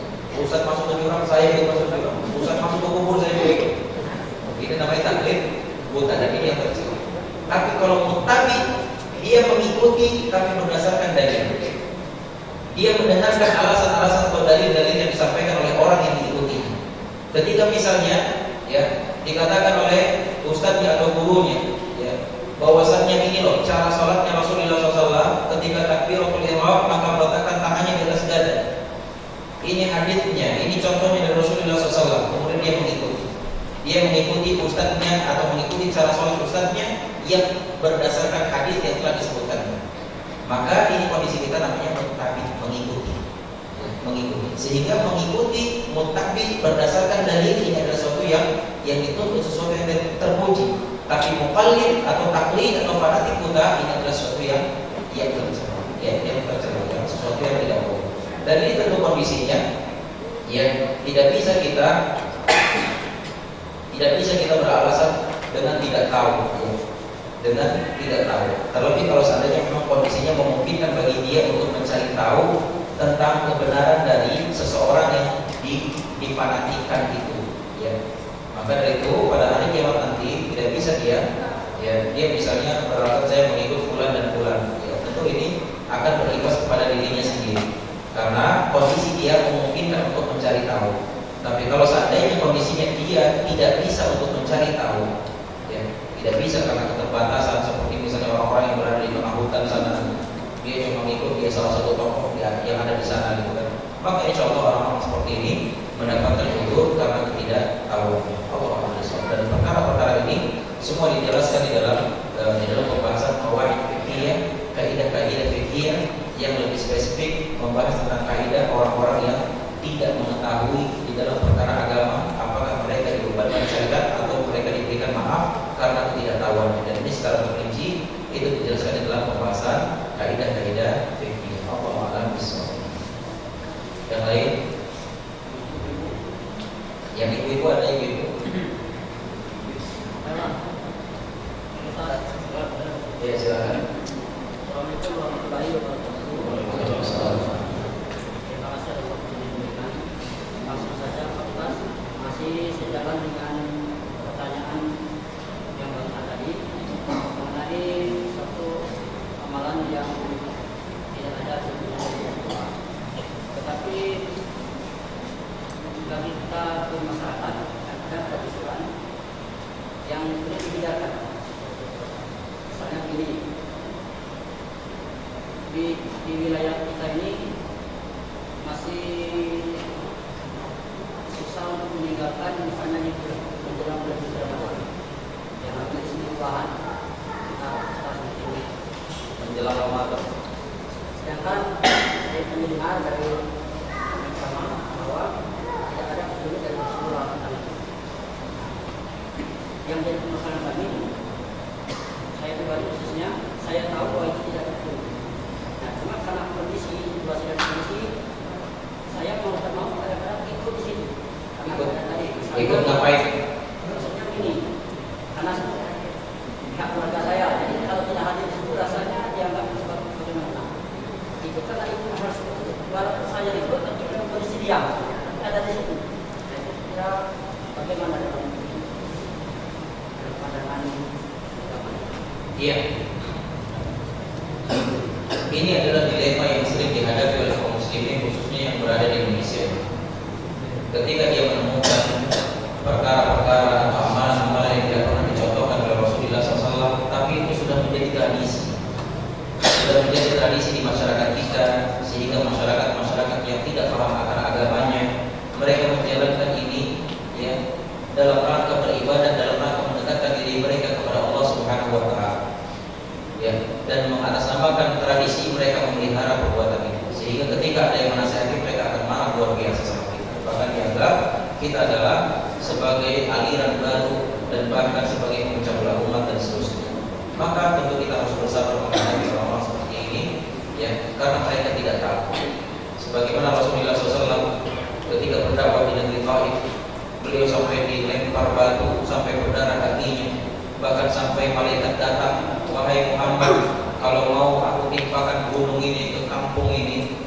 Ustadz masuk ke jurang, saya ikut masuk ke jurang. Ustadz masuk ke kubur, saya ikut. Ini namanya taklid buta, dan ini yang tercela. Tapi kalau muttabi, dia mengikuti tapi berdasarkan dalil. Dia mendengarkan alasan-alasan atau dalil-dalil yang disampaikan oleh orang yang diikuti. Ketika misalnya ya dikatakan oleh ustadznya atau gurunya ya, bahwasannya ini loh cara sholatnya Rasulullah SAW ketika takbiratul ihram maka meletakkan tangannya di atas dada. Ini hadisnya, ini contohnya dari Rasulullah SAW. Kemudian dia mengikuti ustadznya atau mengikuti cara sholat ustadznya yang berdasarkan hadis yang telah disebutkan. Maka ini kondisi kita namanya muttabi, mengikuti. Sehingga mengikuti muttabi berdasarkan dalil ini adalah sesuatu yang dituntut, sesuatu yang terpuji. Tapi muqallid atau taklid atau fanatik buta ini adalah sesuatu yang tercela, yang sesuatu yang tidak boleh. Dan ini tentu kondisinya yang tidak bisa kita beralasan dengan tidak tahu. Terlebih kalau seandainya memang kondisinya memungkinkan bagi dia untuk mencari tahu tentang kebenaran dari seseorang yang difanatikan itu, ya. Maka dari itu pada hari kiamat nanti tidak bisa dia misalnya beralasan saya mengikut fulan dan fulan. Ya, tentu ini akan berimbas kepada dirinya sendiri karena kondisi dia memungkinkan untuk mencari tahu. Tapi kalau seandainya kondisinya dia tidak bisa untuk mencari tahu, ya, tidak bisa karena keterbatasan seperti misalnya orang-orang yang berada di tengah hutan sana, dia cuma mengikut dia salah satu tokoh yang ada di sana gitu kan. Maka insya Allah orang-orang seperti ini mendapatkan uzur karena ketidaktahuan. Allah SWT. Dan perkara-perkara ini semua dijelaskan di dalam pembahasan qawaid fiqhiyah, kaidah-kaidah fiqhiyah yang lebih spesifik membahas tentang kaidah orang-orang yang tidak mengetahui di dalam perkara agama, apakah mereka dibebankan syariat atau mereka diberikan maaf karena ketidaktahuan. Dan ini secara terperinci itu dijelaskan di dalam pembahasan kaidah-kaidah fikih. Allahu a'lam bishawab. Yang lain? Yang ibu-ibu ada ibu-ibu? Ya silakan. Assalamualaikum warahmatullahi wabarakatuh. Terima kasih atas waktu yang diberikan. Langsung saja Pak Ustaz, masih sejalan dengan pertanyaan yang barusan tadi mengenai satu amalan yang tidak ada sebenarnya, tetapi bagi kita di masyarakat ada kebiasaan yang perlu dihindarkan. Misalnya gini, di wilayah kita ini masih susah untuk meninggalkan misalnya menjelang bulan Ramadan yang ada di sini bahan kita seperti ini Menjelang Ramadan. sedangkan saya mendengar dari sama bahwa tidak ada petunjuk dari Rasulullah SAW. Yang jadi permasalahan kami, saya pribadi khususnya, saya tahu bahwa itu tidak betul. Nah, cuma karena kondisi, situasi dan kondisi, saya mau kadang-kadang ikut di situ. Karena ada tadi. Ikut ngapain? Maksudnya begini, karena pihak keluarga saya, jadi kalau tidak hadir di situ rasanya dianggap sebagai bagaimana. Ikut karena itu harus walaupun saya ikut, tapi dalam kondisi diam, ada di situ. Saya kira bagaimana dengan pandangan agama? Iya. Ini adalah dilema yang sering dihadapi oleh kaum muslimin, khususnya yang berada di Indonesia. Ketika dia menemukan perkara-perkara atau amalan-amalan yang tidak pernah dicontohkan oleh Rasulullah SAW, tapi itu sudah menjadi tradisi, di masyarakat kita, sehingga masyarakat yang tidak paham akan agamanya, mereka menjalankan ini ya dalam rangka beribadah, dalam rangka mendekatkan diri mereka kepada Allah Subhanahu wa Ta'ala. Ya, dan mengatasnamakan tradisi mereka memelihara perbuatan itu, sehingga ketika ada yang menasihati mereka akan marah luar biasa sama kita, bahkan dianggap kita adalah sebagai aliran baru dan bahkan sebagai pemecah belah umat dan seterusnya. Maka tentu kita harus bersabar menghadapi orang-orang seperti ini, ya, karena mereka tidak tahu. Sebagaimana Rasulullah SAW ketika berdakwah di negeri Taif, beliau sampai dilempar batu sampai berdarah kakinya, bahkan sampai malaikat datang, wahai Muhammad, kalau mau aku timpakan gunung ini ke kampung ini,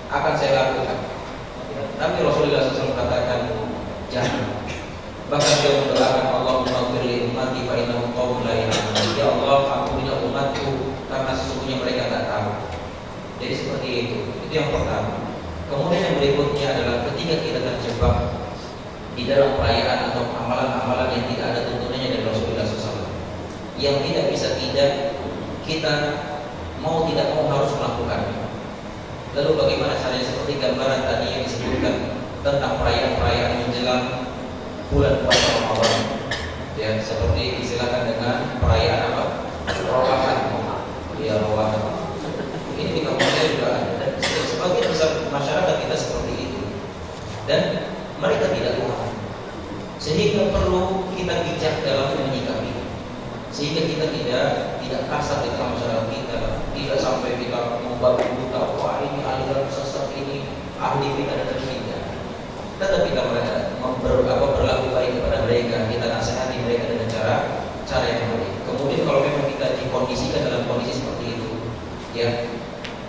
akan saya lakukan. Tapi Rasulullah SAW katakan jangan. Bahkan dia mendoakan, Allahumma ighfir li ummati fa innahum qaumun la ya'lamun. Ya Allah, ampunilah umatku karena sesungguhnya mereka tidak tahu. Jadi seperti itu yang pertama. Kemudian yang berikutnya adalah ketika kita terjebak di dalam perayaan atau amalan-amalan yang tidak ada tuntunannya dari Rasulullah SAW, yang tidak bisa tidak kita mau tidak mau harus melakukannya. Lalu bagaimana caranya? Seperti gambaran tadi yang disebutkan tentang perayaan-perayaan menjelang bulan puasa Ramadan, ya, seperti istilahkan dengan perayaan apa? Rowahan, ya rowahan. Ini di kampung saya juga ada. Dan sebagian besar masyarakat kita seperti itu, dan mereka tidak paham, sehingga perlu kita bijak dalam menyikapi, sehingga kita tidak kasar di tengah masyarakat kita, tidak sampai kita membawa buta, wah ini aliran sesat, ini ahli kita dan tidak. Tetap kita berlaku baik kepada mereka, kita nasihati mereka dengan cara yang baik. Kemudian kalau memang kita dikondisikan dalam kondisi seperti itu, ya,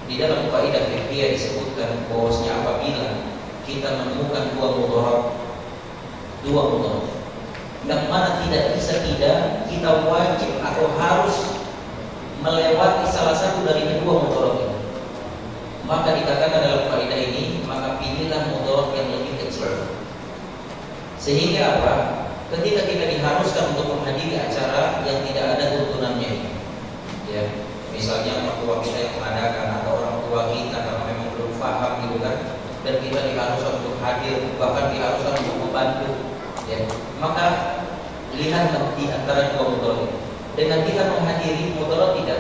di dalam kaidah fikih disebutkan bahwasanya apabila kita menemukan dua mudarat yang mana tidak bisa tidak, kita wajib atau harus melewati salah satu dari kedua mudarat ini, maka dikatakan dalam kaidah ini, maka pilihlah mudarat yang lebih kecil. Sehingga apa? Ketika kita diharuskan untuk menghadiri acara yang tidak ada tuntunannya, ya, misalnya mertua kita yang mengadakan atau orang tua kita karena memang belum paham gitu kan, dan kita diharuskan untuk hadir, bahkan diharuskan untuk membantu, ya, maka lihatlah di antara dua mudarat ini. Dengan kita menghadiri mudarat tidak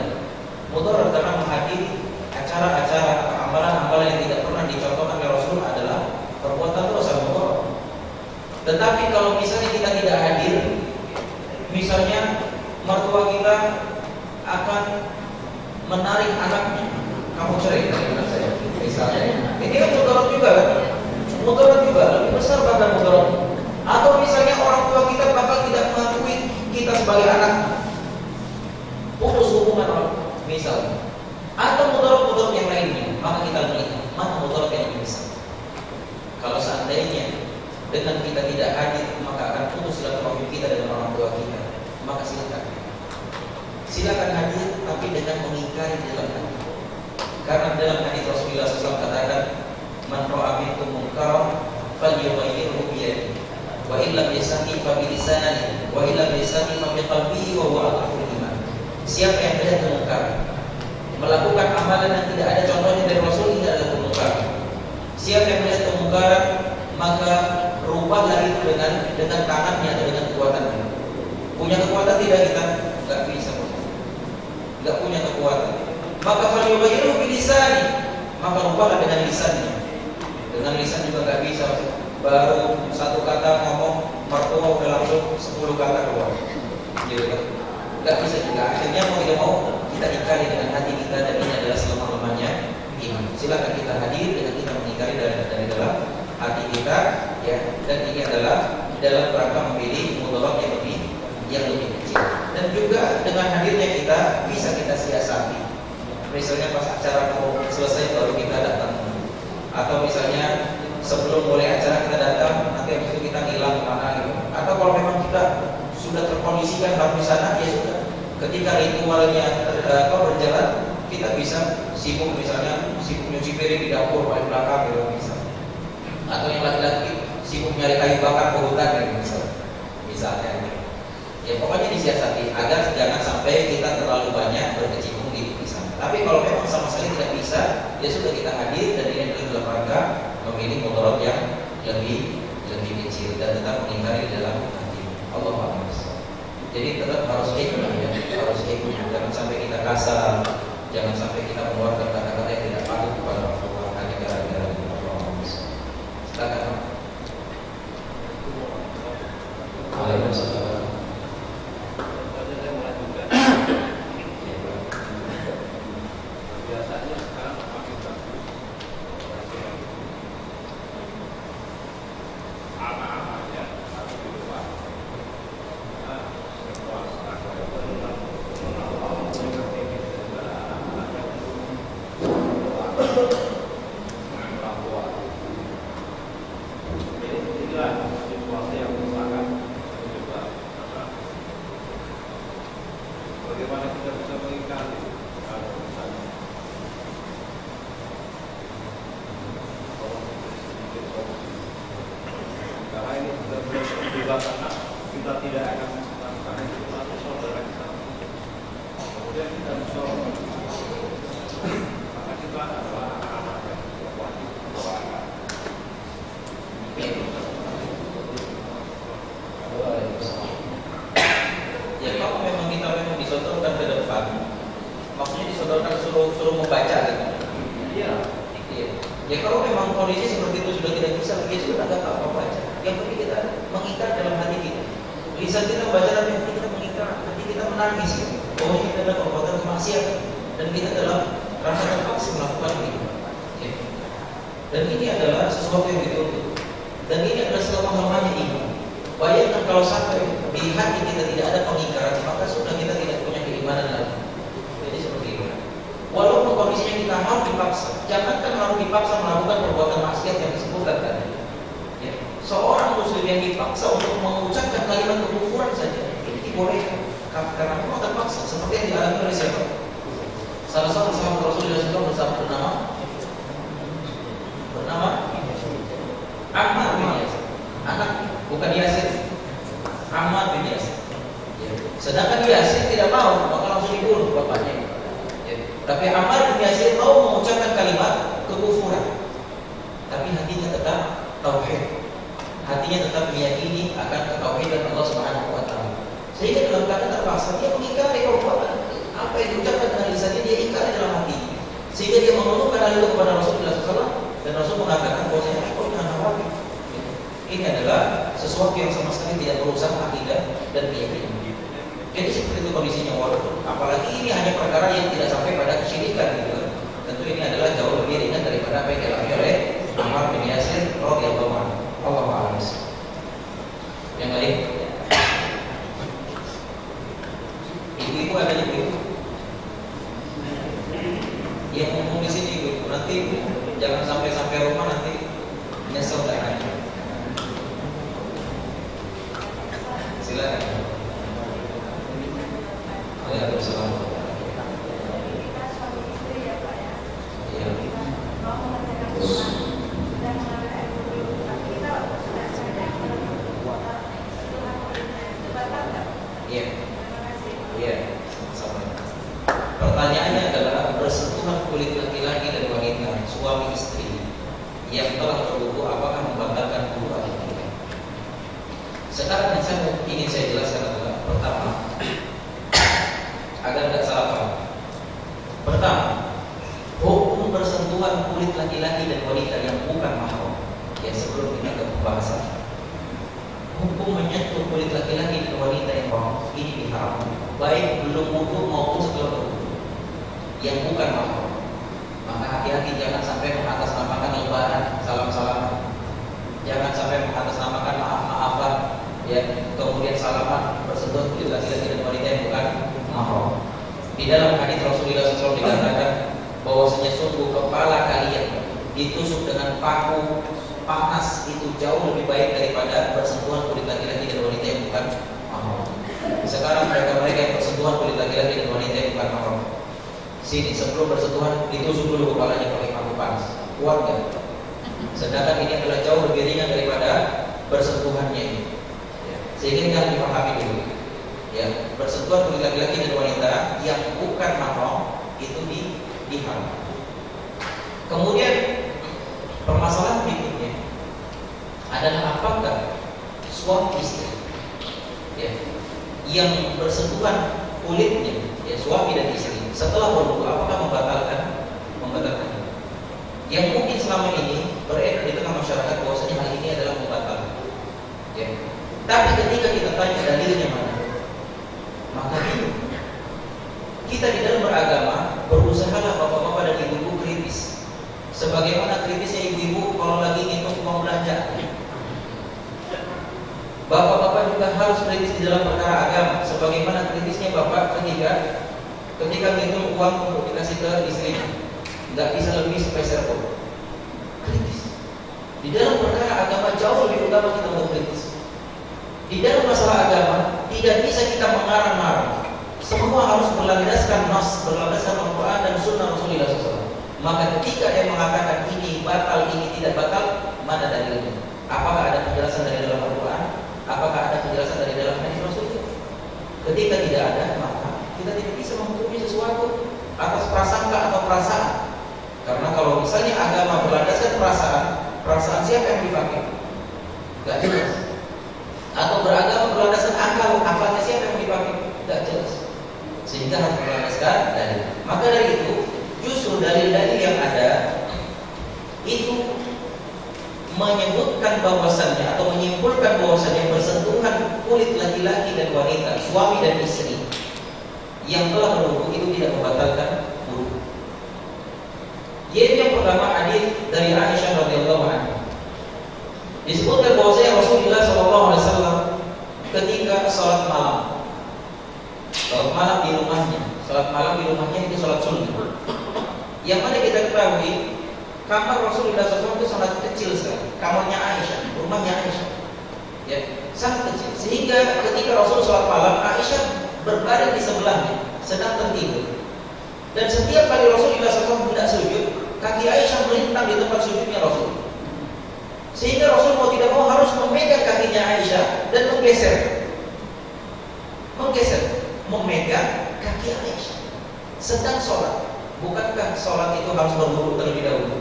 mudarat karena menghadiri acara-acara amalan-amalan yang tidak pernah dicontohkan oleh Rasul adalah perbuatan dosa mudarat. Tetapi kalau misalnya kita tidak hadir, misalnya mertua kita akan menarik anaknya, kamu cerai dari anak saya, misalnya, ini kan mudarat juga kan? Mudarat juga, lebih besar bahkan mudarat. Atau misalnya orang tua kita bakal tidak mengakui kita sebagai anak, putus hubungan orang tua, misalnya. Atau mudarat-mudarat yang lainnya, maka kita melihat mana mudarat yang lebih besar. Kalau seandainya dengan kita tidak hadir, maka akan putus silaturahmi kita dengan orang tua kita, maka silakan hadir, tapi dengan mengingkari di dalam hati. Karena dalam hadis Rasulullah SAW katakan, man ra'a minkum munkaran falyughayyirhu bi yadihi, wa illam yastati fa bi lisanihi, wa illam yastati fa bi qalbihi, wa huwa adhaful iman. Siapa yang melihat kemungkaran, melakukan amalan yang tidak ada contohnya dari Rasul, ini adalah kemungkaran. Siapa yang melihat kemungkaran, maka rubahlah itu dengan tangannya atau dengan kekuatannya. Punya kekuatan tidak kita? Enggak bisa. Enggak punya kekuatan. Maka falyughayyirhu bilisani, maka rubahlah dengan lisannya. Dengan lisan juga enggak bisa. Baru satu kata ngomong, mertua udah langsung 10 kata keluar. Gitu kan? Enggak bisa juga. Akhirnya mau tidak mau kita ingkari dengan hati kita, dan ini adalah selemah-lemahnya iman. Silakan kita hadir dengan kita mengingkari dari dalam hati kita, ya, dan ini adalah dalam rangka memilih mudarat yang lebih kecil. Dan juga dengan hadirnya kita bisa kita siasati. Misalnya pas acara mau selesai baru kita datang, atau misalnya sebelum mulai acara kita datang, nanti habis itu kita hilang kemana gitu. Atau kalau memang kita sudah terkondisikan harus di sana, ya sudah. Ketika ritualnya berjalan, Kita bisa sibuk misalnya sibuk nyuci piring di dapur paling belakang gitu bisa. Atau yang laki-laki sibuk nyari kayu bakar ke hutan gitu misalnya. Ya pokoknya disiasati agar jangan sampai kita terlalu banyak berkecimpung di sana. Tapi kalau memang sama sekali tidak bisa, ya sudah kita hadir dan ini adalah dalam rangka memilih mudarat yang lebih kecil dan tetap mengingkari di dalam hati. Allah Akbar. Jadi tetap harus hikmah ya, harus hikmah. Jangan sampai kita kasar, jangan sampai kita mengeluarkan kata-kata yang tidak patut kepada Rasulullah hanya gara-gara itu. Allah Akbar. Silakan. Waalaikumsalam. Di dalam hadis Rasulullah SAW dikatakan bahwasanya sungguh kepala kalian ditusuk dengan paku panas itu jauh lebih baik daripada bersentuhan kulit laki-laki dan wanita yang bukan mahram. Sekarang mereka yang bersentuhan kulit laki-laki dan wanita yang bukan mahram, Sini sebelum bersentuhan ditusuk dulu kepalanya pakai paku panas. Kuat nggak? Sedangkan ini adalah jauh lebih ringan daripada bersentuhannya ini. Ya. Sehingga ini harus dipahami dulu. Ya, bersentuhan kulit laki-laki dan wanita yang bukan mahram itu diharamkan. Kemudian permasalahan berikutnya adalah apakah suami istri ya, yang bersentuhan kulitnya ya, suami dan istri setelah berwudu apakah membatalkan? Yang mungkin selama ini beredar di tengah masyarakat bahwasanya hal ini adalah membatalkan. Ya. Tapi ketika kita tanya dalilnya mana, maka kita di dalam beragama berusahalah bapak-bapak dan ibu-ibu kritis. Sebagaimana kritisnya ibu-ibu kalau lagi ngitung uang belanja. Bapak-bapak juga harus kritis di dalam perkara agama. Sebagaimana kritisnya bapak ketika ngitung uang untuk dikasih ke istrinya, nggak bisa lebih sepeser pun. Kritis. Di dalam perkara agama jauh lebih utama kita untuk kritis. Di dalam masalah agama tidak bisa kita mengarang-arang. Semua harus berlandaskan nas, berlandaskan Al-Quran dan Sunnah Rasulullah SAW. Maka ketika dia mengatakan ini batal, ini tidak batal, mana dalilnya? Apakah ada penjelasan dari dalam Al-Quran? Apakah ada penjelasan dari dalam hadis Rasulullah? Ketika tidak ada, maka kita tidak bisa menghukumi sesuatu atas prasangka atau perasaan. Karena kalau misalnya agama berlandaskan perasaan siapa yang dipakai? Gak jelas. Atau beragama berlandaskan akalnya siapa yang dipakai? Gak jelas. Sehingga harus berlandaskan dalil. Maka dari itu, justru dalil-dalil yang ada itu menyebutkan bahwasannya atau menyimpulkan bahwasannya bersentuhan kulit laki-laki dan wanita, suami dan istri yang telah berwudu itu tidak membatalkan wudu. Yaitu yang pertama hadis dari Aisyah radhiyallahu anha. Disebutkan bahwasanya Rasulullah SAW ketika sholat malam di rumahnya, itu sholat sunnah. Yang mana kita ketahui kamar Rasulullah SAW itu sangat kecil sekali. Kamarnya Aisyah, rumahnya Aisyah, ya sangat kecil. Sehingga ketika Rasul sholat malam, Aisyah berbaring di sebelahnya, sedang tertidur. Dan setiap kali Rasulullah SAW hendak sujud, kaki Aisyah melintang di tempat sujudnya Rasul. Sehingga Rasul mau tidak mau harus memegang kakinya Aisyah dan memegang kaki Aisyah sedang sholat. Bukankah sholat itu harus berwudu terlebih dahulu?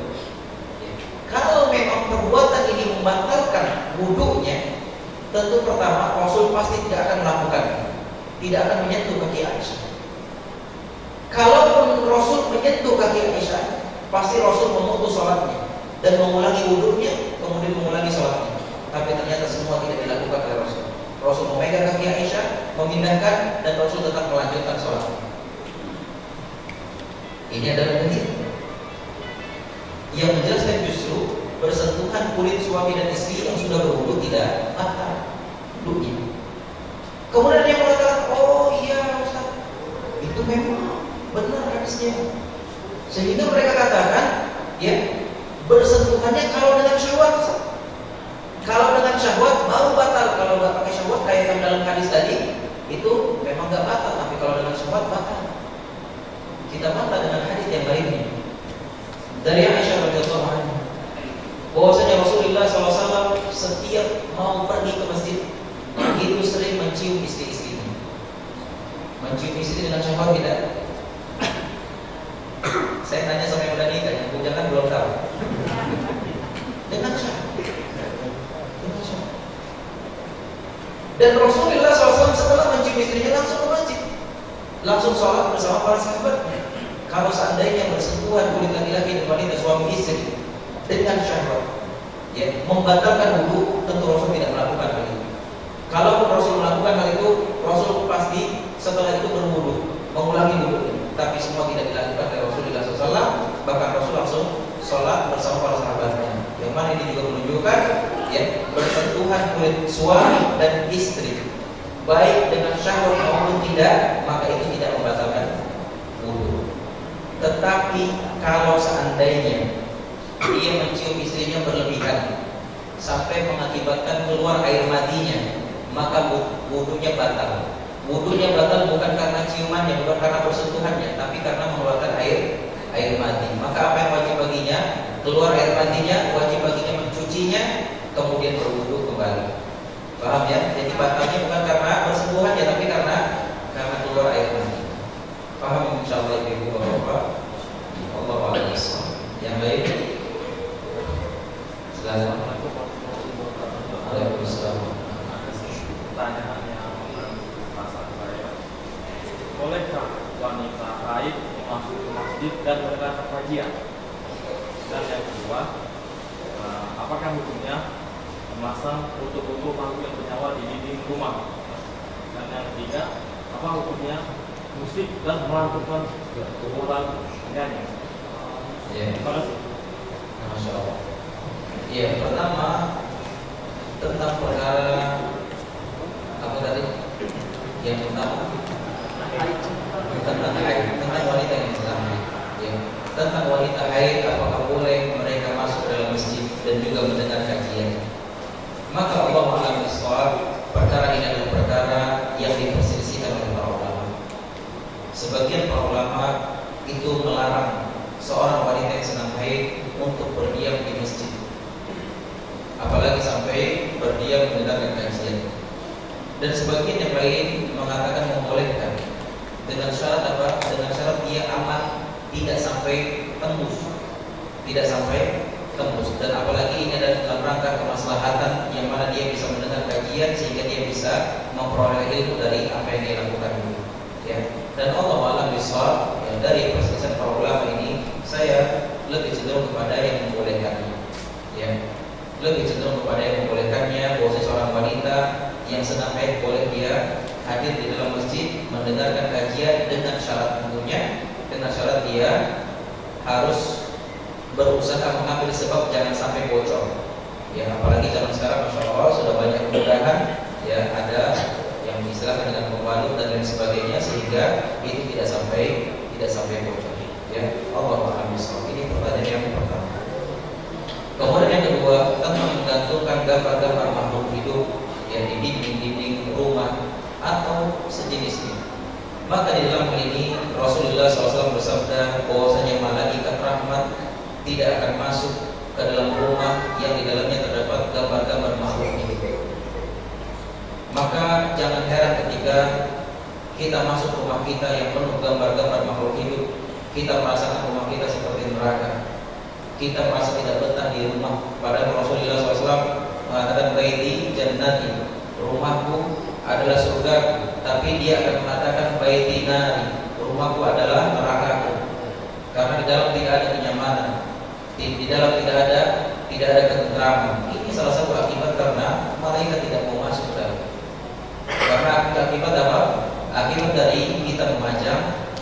Ya. Kalau memang perbuatan ini membatalkan wudunya, tentu pertama Rasul pasti tidak akan melakukan, tidak akan menyentuh kaki Aisyah. Kalaupun Rasul menyentuh kaki Aisyah, pasti Rasul memutus sholatnya dan mengulangi wudunya, kemudian mengulangi sholatnya. Tapi ternyata semua tidak dilakukan oleh Rasul. Rasul memegang kaki Aisyah, memindahkan, dan Rasul tetap melanjutkan sholatnya. Ini adalah dalil yang menjelaskan justru bersentuhan kulit suami dan istri yang sudah berwudu tidak batal wudunya. Kemudian dia mengatakan, oh iya Ustaz, itu memang benar hadisnya. Sehingga mereka katakan, ya bersentuhannya kalau dengan syahwat. Kalau dengan syahwat baru batal. Kalau nggak pakai syahwat kayak yang dalam hadis tadi, itu memang nggak batal. Tapi kalau dengan syahwat batal. Kita bantah dengan hadis yang lainnya dari Aisyah radhiyallahu anha bahwasanya Rasulullah SAW setiap mau pergi ke masjid itu sering mencium istri-istrinya. Mencium istri dengan syahwat tidak? Saya tanya sama yang udah nikah, yang bujangan belum tahu. Dengan syahwat. Dan Rasulullah SAW setelah mencium istrinya langsung ke masjid, langsung sholat bersama para sahabatnya. Kalau seandainya bersentuhan kulit laki-laki dan wanita suami istri dengan syahwat, ya membatalkan wudu, tentu Rasul tidak melakukan hal itu. Kalau Rasul melakukan hal itu, Rasul pasti setelah itu berwudu, mengulangi wudu. Tapi semua tidak dilakukan oleh Rasulullah SAW. Bahkan Rasul langsung sholat bersama para sahabatnya. Yang mana ini juga menunjukkan, ya bersentuhan kulit suami dan istri, baik dengan syahwat maupun tidak, maka itu tidak membatalkan wudu. Tetapi kalau seandainya dia mencium istrinya berlebihan sampai mengakibatkan keluar air matinya, maka wudunya batal. Wudunya batal bukan karena ciumannya, bukan karena bersentuhannya, tapi karena mengeluarkan masjid dan mendengarkan kajian. Dan yang kedua, apakah hukumnya memasang foto-foto makhluk yang bernyawa di dinding rumah? Dan yang ketiga, apa hukumnya musik dan melakukan kumpulan nyanyi? Ya, Terima kasih. Masya Allah. Ya, pertama tentang perkara apa tadi? Yang pertama tentang haid, tentang wanita yang sedang haid. Ya, tentang wanita haid, apakah boleh mereka masuk dalam masjid dan juga mendengar kajian? Maka Allah Alam Biswab, perkara ini adalah perkara yang diperselisihkan oleh para ulama. Sebagian para ulama itu melarang seorang wanita yang sedang haid untuk berdiam di masjid, apalagi sampai berdiam mendengarkan kajian. Dan sebagian yang lain mengatakan membolehkan dengan syarat apa? Dengan syarat dia aman, tidak sampai tembus, tidak sampai tembus. Dan apalagi ini adalah dalam rangka kemaslahatan yang mana dia bisa mendengar kajian sehingga dia bisa memperoleh ilmu dari apa yang dia lakukan. Ya. Dan Allah Alam Biswab, ya, dari perselisihan para ulama ini saya lebih cenderung kepada yang membolehkannya. Ya. Lebih cenderung kepada yang membolehkannya, bahwa seorang wanita yang sedang haid boleh dia hadir di dalam masjid mendengarkan kajian dengan syarat tentunya, dengan syarat dia harus berusaha mengambil sebab jangan sampai bocor. Ya, apalagi zaman sekarang Masya Allah sudah banyak kemudahan, ya, ada yang diistilahkan dengan pembalut dan lain sebagainya, sehingga itu tidak sampai bocor. Ya, Allah Alam Biswab. Ini pertanyaan yang pertama. Kemudian yang kedua, tentang menggantungkan gambar-gambar makhluk hidup yang di dinding-dinding rumah atau sejenisnya. Maka di dalam hal ini Rasulullah SAW bersabda bahwasanya malaikat rahmat tidak akan masuk ke dalam rumah yang di dalamnya terdapat gambar-gambar makhluk hidup. Maka jangan heran ketika kita masuk rumah kita yang penuh gambar-gambar makhluk hidup, kita merasakan rumah kita seperti neraka. Kita merasa tidak betah di rumah. Padahal Rasulullah SAW mengatakan baiti jannati, rumahku adalah surga. Tapi dia akan mengatakan baiti nari, rumahku adalah nerakaku. Karena di dalam tidak ada kenyamanan, di dalam tidak ada ketentraman. Ini salah satu akibat karena malaikat tidak mau masuk dalam. Karena akibat apa? Akibat dari kita memajang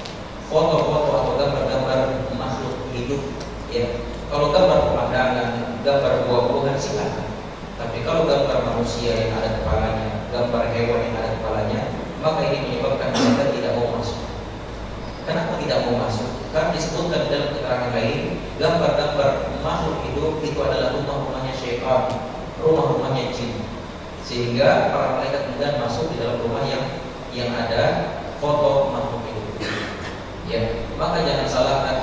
foto-foto atau gambar-gambar makhluk hidup. Ya. Kalau gambar pemandangan, gambar buah-buahan silakan. Tapi kalau gambar manusia yang ada kepalanya, gambar hewan yang ada kepalanya, maka ini menyebabkan mereka tidak mau masuk. Kenapa tidak mau masuk? Karena disebutkan dalam keterangan lain, gambar-gambar makhluk hidup itu adalah rumah-rumahnya syaitan, rumah-rumahnya jin. Sehingga para malaikat enggan masuk di dalam rumah yang ada foto makhluk hidup. Ya, maka jangan salahkan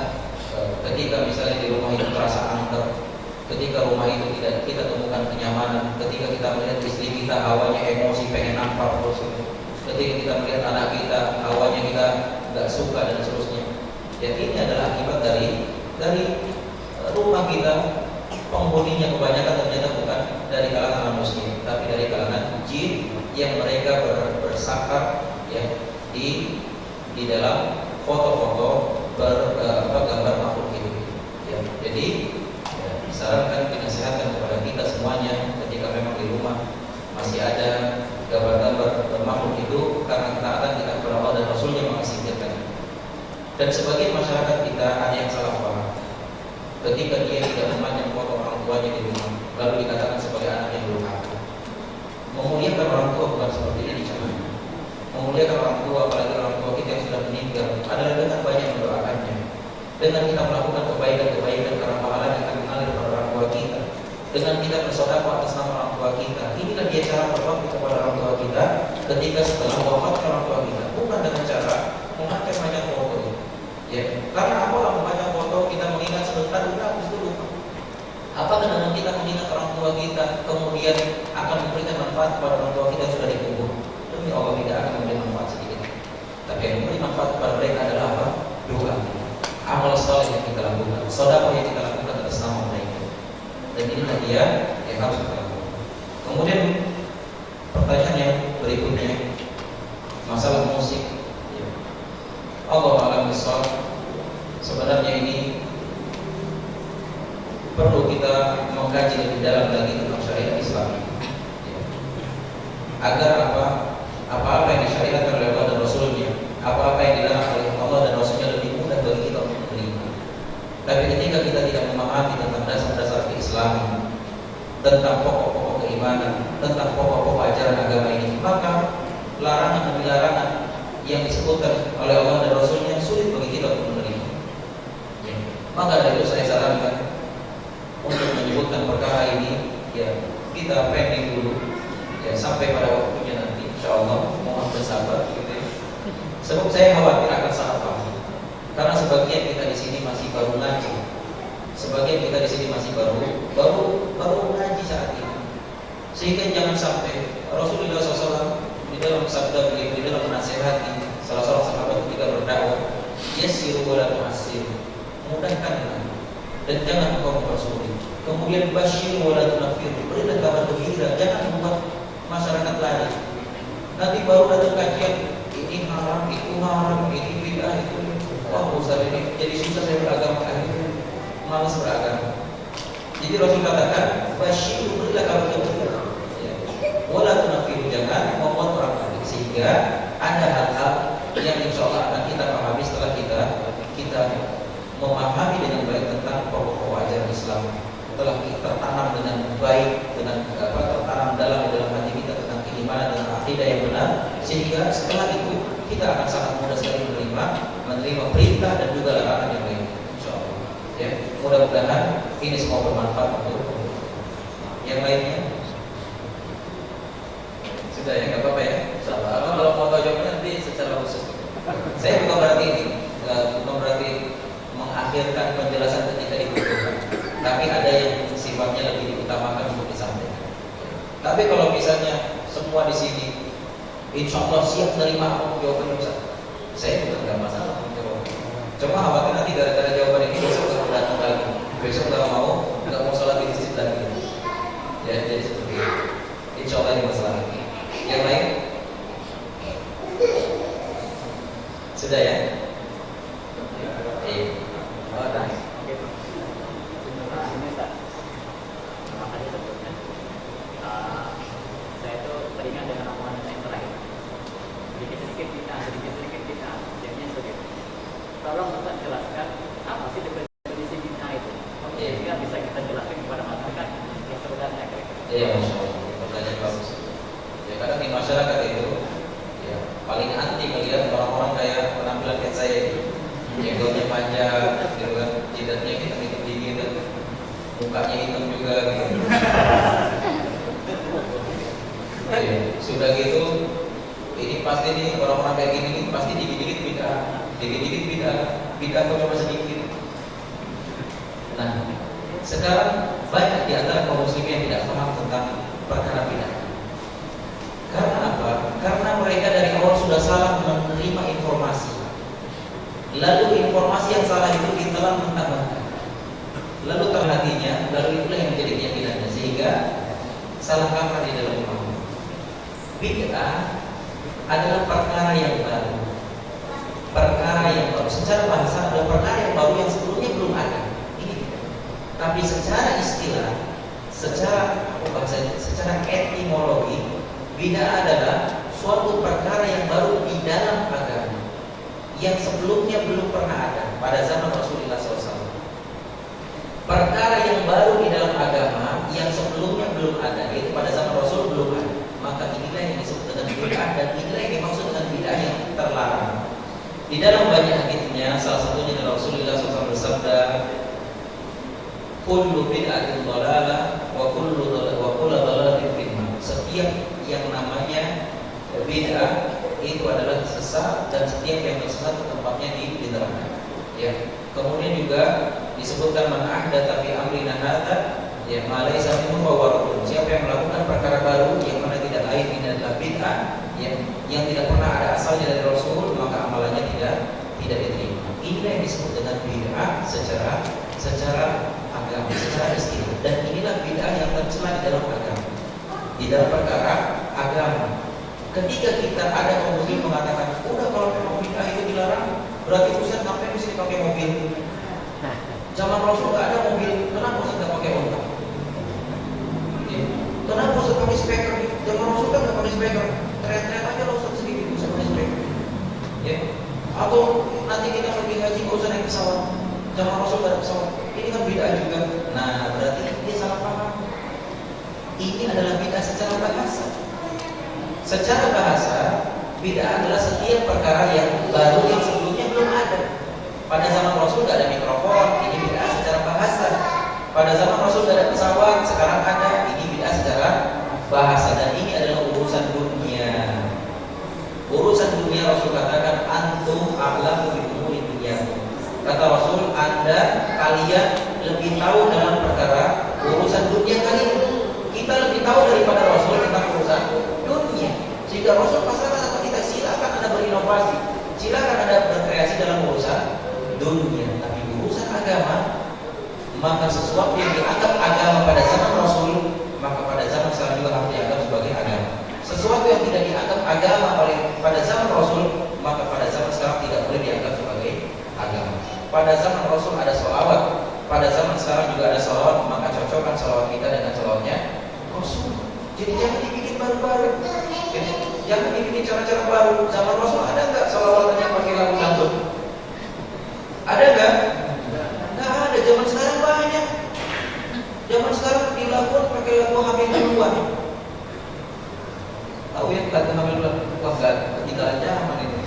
ketika misalnya di rumah itu terasa angker, ketika rumah itu tidak kita temukan kenyamanan, ketika kita melihat istri kita hawanya emosi pengen nampar terus, ketika kita melihat anak kita hawanya kita nggak suka dan seterusnya. Ya, ini adalah akibat dari rumah kita, penghuninya kebanyakan ternyata bukan dari kalangan manusia, tapi dari kalangan jin yang mereka bersakar ya di dalam foto-foto gambar makhluk hidup. Ya, jadi ya, disarankan, dinasihatkan kepada kita semuanya ketika memang di rumah masih ada gambar-gambar makhluk hidup, karena ketaatan kita kepada Allah dan Rasulnya maka singkirkan. Dan sebagian masyarakat kita ada yang salah paham ketika dia tidak memandang foto orang tuanya di rumah, lalu dikatakan sebagai anak yang durhaka. Memuliakan orang tua bukan seperti ini caranya. Memuliakan orang tua, apalagi orang tua kita yang sudah meninggal, adalah dengan banyak mendoakannya, dengan kita melakukan kebaikan-kebaikan karena pahala yang akan mengalir pada orang tua kita, dengan kita bersedekah atas nama orang tua kita. Inilah dia cara berbakti kepada orang tua kita ketika setelah wafat orang tua kita, bukan dengan cara memajang foto. Ya, karena apa? Memajang foto kita mengingat sebentar, udah habis itu lupa. Apakah dengan kita mengingat orang tua kita kemudian akan memberikan manfaat kepada orang tua kita yang sudah dikubur? Demi Allah tidak akan memberi manfaat sedikit. Tapi yang memberi manfaat kepada mereka adalah apa? Doa, amal saleh yang kita lakukan, sedekah yang kita lakukan atas nama mereka. Dan inilah dia yang harus kita lakukan. Kemudian pertanyaan yang berikutnya, masalah musik. Allah Alam Biswab. sebenarnya ini perlu kita mengkaji lebih dalam lagi tentang syariat Islam, agar apa-apa yang disyariatkan oleh Allah dan Rasulnya, apa-apa yang dilarang oleh Allah dan Rasulnya lebih mudah bagi kita untuk menerima. Tapi ketika kita tidak memahami tentang dasar-dasar keislaman, tentang pokok-pokok keimanan, tentang pokok-pokok ajaran agama ini, maka larangan demi larangan yang disebutkan oleh Allah dan Rasulnya sulit bagi kita untuk menerima. Maka dari itu saya sarankan untuk menyebutkan perkara ini, kita pending dulu, sampai pada waktunya nanti. Insyaallah, mohon bersabar, gitu ya. Sebab saya khawatir akan salah paham. Karena sebagian kita di sini masih baru ngaji, sebagian kita di sini masih baru ngaji saat ini. Sehingga jangan sampai Rasulullah SAW di dalam sabda beliau, di dalam menasihati salah seorang sahabat ketika berdakwah, yassiru wa la tu'assiru, mudahkanlah dan jangan engkau mempersulit. Kemudian basyir wa la tunaffiru, berilah kabar gembira, jangan membuat masyarakat lari. Nanti baru datang kajian, ini haram, itu haram, ini bid'ah, itu. Wah, Ustaz, ini jadi susah saya beragama, akhirnya malas beragama. Jadi Rasul katakan, basyir, berilah kabar gembira, wala tunaffiru, jangan membuat orang lari. Sehingga ada hal-hal yang insya Allah akan kita pahami setelah kita memahami dengan baik tentang pokok-pokok ajaran Islam. Telah kita tertanam dengan baik, dengan tertanam dalam hati kita tentang keimanan dan akidah yang benar, sehingga setelah itu kita akan sangat mudah sekali menerima perintah dan juga larangan yang lain. Insyaallah. Ya, mudah-mudahan ini semua bermanfaat untuk yang lainnya. Sudah ya, nggak apa-apa ya. Insyaallah. Kalau mau tahu jawabannya nanti secara khusus. Saya bukan berarti mengakhirkan penjelasan ketika dibutuhkan, tapi ada yang sifatnya lebih diutamakan untuk disampaikan. Tapi kalau misalnya semua di sini insya Allah siap menerima apa jawabannya Ustaz, saya juga nggak masalah menjawab. Cuma khawatir nanti gara-gara jawaban ini besok nggak datang lagi, besok nggak mau sholat di masjid lagi. Ya, jadi seperti itu. Insya Allah ini masalah ini. Yang lain sudah ya? Tolong Bapak jelaskan apa sih definisi bid'ah itu, sehingga bisa kita jelaskan kepada masyarakat yang sebenarnya. Iya, Masya Allah, pertanyaan bagus. Ya, kadang di masyarakat itu ya paling anti melihat orang-orang kayak penampilan kayak saya ini, jenggotnya panjang, gitu kan, jidatnya hitam dingin, dan mukanya hitam juga, gitu. Ya, sudah gitu, ini pasti nih orang-orang kayak gini nih pasti dikit-dikit bid'ah kok cuma sedikit. Nah, sekarang banyak di antara kaum muslimin yang tidak paham tentang perkara bid'ah. Karena apa? Karena mereka dari awal sudah salah menerima informasi. Lalu informasi yang salah itu ditelan mentah-mentah. Lalu terhatinya, lalu itulah yang menjadi keyakinannya, sehingga salah kaprah di dalam pemahaman. Bid'ah adalah perkara yang baru. Perkara yang baru secara bahasa adalah perkara yang baru yang sebelumnya belum ada. Ini. Tapi secara istilah, secara etimologi, bid'ah adalah suatu perkara yang baru di dalam agama yang sebelumnya belum pernah ada pada zaman Rasulullah SAW. Perkara yang baru di dalam agama yang sebelumnya belum ada, yaitu pada zaman Rasul belum ada. Maka inilah yang disebut dengan bid'ah, dan inilah yang dimaksud dengan bid'ah yang terlarang. Di dalam banyak hadisnya, salah satunya dari Rasulullah SAW bersabda, "Kullu bid'atin dhalalah wa kullu dhalalatin finnar." Setiap yang namanya bid'ah itu adalah sesat, dan setiap yang tersesat tempatnya di neraka. Ya. Kemudian juga disebutkan man ahdatsa fi amrina hadza ya ma laysa minhu fa huwa raddun. Siapa yang melakukan perkara baru yang mana tidak lain ini adalah bid'ah, yang tidak pernah ada asalnya dari Rasul, maka amalannya tidak diterima. Inilah yang disebut dengan bid'ah secara agama, secara istilah. Dan inilah bid'ah yang tercela di dalam agama, di dalam perkara agama. Ketika kita ada kaum muslim mengatakan, udah kalau memang bid'ah itu dilarang, berarti Ustaz ngapain mesti pakai mobil? Zaman Rasul nggak ada mobil, kenapa Ustaz nggak pakai onta? Ya. Kenapa Ustaz pakai speaker? Zaman Rasul kan nggak pakai speaker, teriak-teriak aja lah Ustaz sendiri, bisa pakai speaker. Ya. Atau nanti kita pergi haji nggak usah naik pesawat. Zaman Rasul nggak ada pesawat. Ini kan bid'ah juga. Nah, berarti dia salah paham. Ini adalah bid'ah secara bahasa. Secara bahasa, bid'ah adalah setiap perkara yang baru yang sebelumnya belum ada. Pada zaman Rasul tidak ada mikrofon, ini bid'ah secara bahasa. Pada zaman Rasul tidak ada pesawat, sekarang ada, ini bid'ah secara bahasa. Dan ini adalah urusan dunia. Urusan dunia Rasul katakan antum a'lamu bi umuri dunyakum. Kata Rasul, kalian lebih tahu dalam perkara urusan dunia kalian. Kita lebih tahu daripada Rasul tentang urusan dunia. Sehingga Rasul pasrahkan sama kita, silakan Anda berinovasi, silakan Anda berkreasi dalam urusan dunia. Tapi urusan agama, maka sesuatu yang dianggap agama pada zaman Rasul, maka pada zaman sekarang juga harus dianggap sebagai agama. Sesuatu yang tidak dianggap agama pada zaman Rasul, maka pada zaman sekarang tidak boleh dianggap sebagai agama. Pada zaman Rasul ada sholawat, pada zaman sekarang juga ada sholawat, maka cocokkan sholawat kita dengan sholawatnya Rasul. Jadi jangan dibikin baru-baru. Jadi jangan dibikin cara-cara baru. Zaman Rasul ada nggak sholawatannya pakai lagu dangdut? Ada nggak? Nggak ada. Zaman sekarang banyak. Zaman sekarang dilakukan pakai lagu hamil duluan. Tahu ya lagu hamil duluan? Wah nggak ketinggalan zaman ini.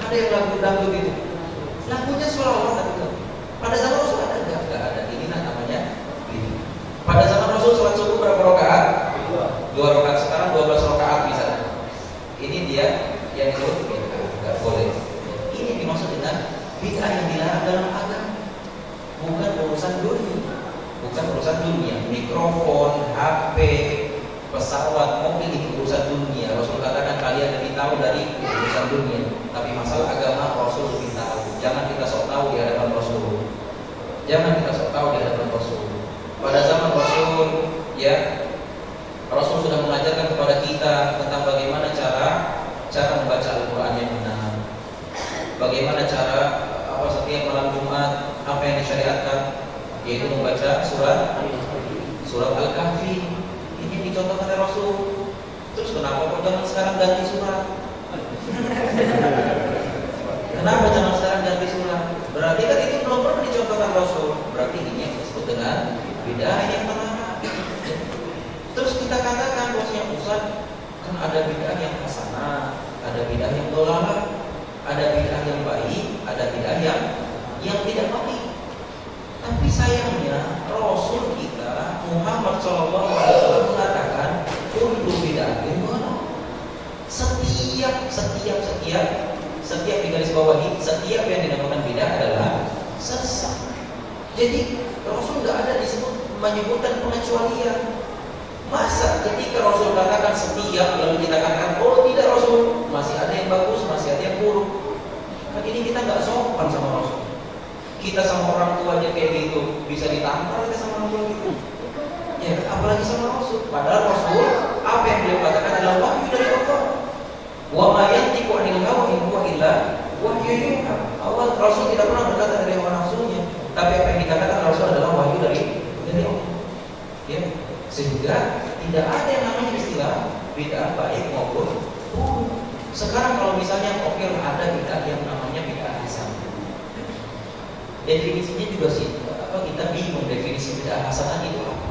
Ada yang lagu dangdut itu. Lagunya sholawat tapi pada zaman Rasul ada nggak? Nggak ada. Ini namanya ini. Pada zaman Rasul sholat subuh berapa rakaat? 2 rakaat. Sekarang 12 rakaat misalnya. Ini dia yang disebut bid'ah, nggak boleh. Ini dimaksud dengan bid'ah yang dilarang dalam agama. Bukan urusan dunia, bukan urusan dunia. Mikrofon, HP, pesawat, mobil itu urusan dunia. Rasul katakan kalian lebih tahu dari urusan dunia. Tapi masalah agama Rasul lebih tahu. Jangan kita sok tahu di hadapan Rasul. Jangan kita sok tahu di hadapan Rasul. Pada zaman Rasul, ya, Rasul sudah mengajarkan kepada kita tentang bagaimana cara membaca Al-Quran yang benar. Bagaimana cara setiap malam Jumat apa yang disyariatkan, yaitu membaca surat Al-Kahfi. Ini dicontohkan oleh Rasul. Terus kenapa kok zaman sekarang ganti surat? Kenapa zaman sekarang ganti surat? Berarti kan itu belum pernah dicontohkan Rasul. Berarti ini yang disebut dengan bid'ah yang terlarang. Terus kita katakan bosnya Ustaz, kan ada bid'ah yang hasanah, ada bid'ah yang dolalah, ada bid'ah yang baik, ada bid'ah yang tidak baik. Tapi sayangnya Rasul kita Muhammad SAW mengatakan kullu bid'atin dhalalah. Setiap di garis bawahi, setiap yang dinamakan bid'ah adalah sesat. Jadi Rasul tidak ada disebut menyebutkan pengecualian. Masa ketika Rasul katakan setiap, lalu kita katakan oh tidak Rasul, masih ada yang bagus, masih ada yang buruk. Kan ini kita nggak sopan sama Rasul. Kita sama orang tua aja kayak gitu, bisa ditampar kita sama orang tua gitu. Ya, apalagi sama Rasul. Padahal Rasul apa yang beliau katakan adalah wahyu dari Allah. Wa ma yantiqu 'anil hawa in huwa illa wahyu yuha. Awal Rasul tidak pernah berkata dari hawa nafsunya, tapi apa yang dikatakan Rasul adalah wahyu dari Allah. Ya, sehingga tidak ada yang namanya istilah bid'ah baik maupun buruk. Sekarang kalau misalnya oke ada bid'ah yang namanya bid'ah hasanah. Definisinya juga sih, kita bingung definisi bid'ah hasanah itu apa?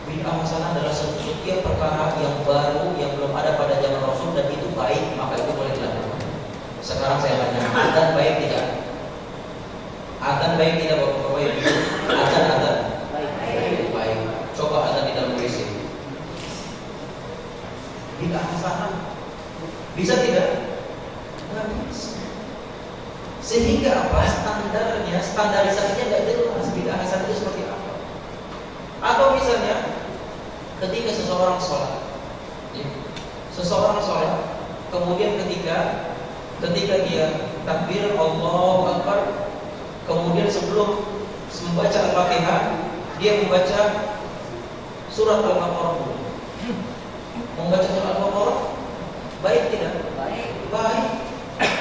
Bid'ah hasanah adalah setiap perkara yang baru yang belum ada pada zaman Rasul dan itu baik, maka itu boleh dilakukan. Sekarang saya tanya, adzan baik tidak? Adzan baik tidak Bapak-bapak Ibu? Adzan baik. Coba adzan di dalam WC. Bid'ah hasanah bisa tidak? Nggak bisa. Sehingga apa? Standarisasinya nggak jelas. Bid'ah hasanah itu seperti apa? Atau misalnya ketika seseorang sholat, kemudian ketika dia takbir Allahu Akbar, kemudian sebelum membaca Al-Fatihah dia membaca surat Al-Baqarah. Membaca surat Al-Baqarah baik tidak? Baik.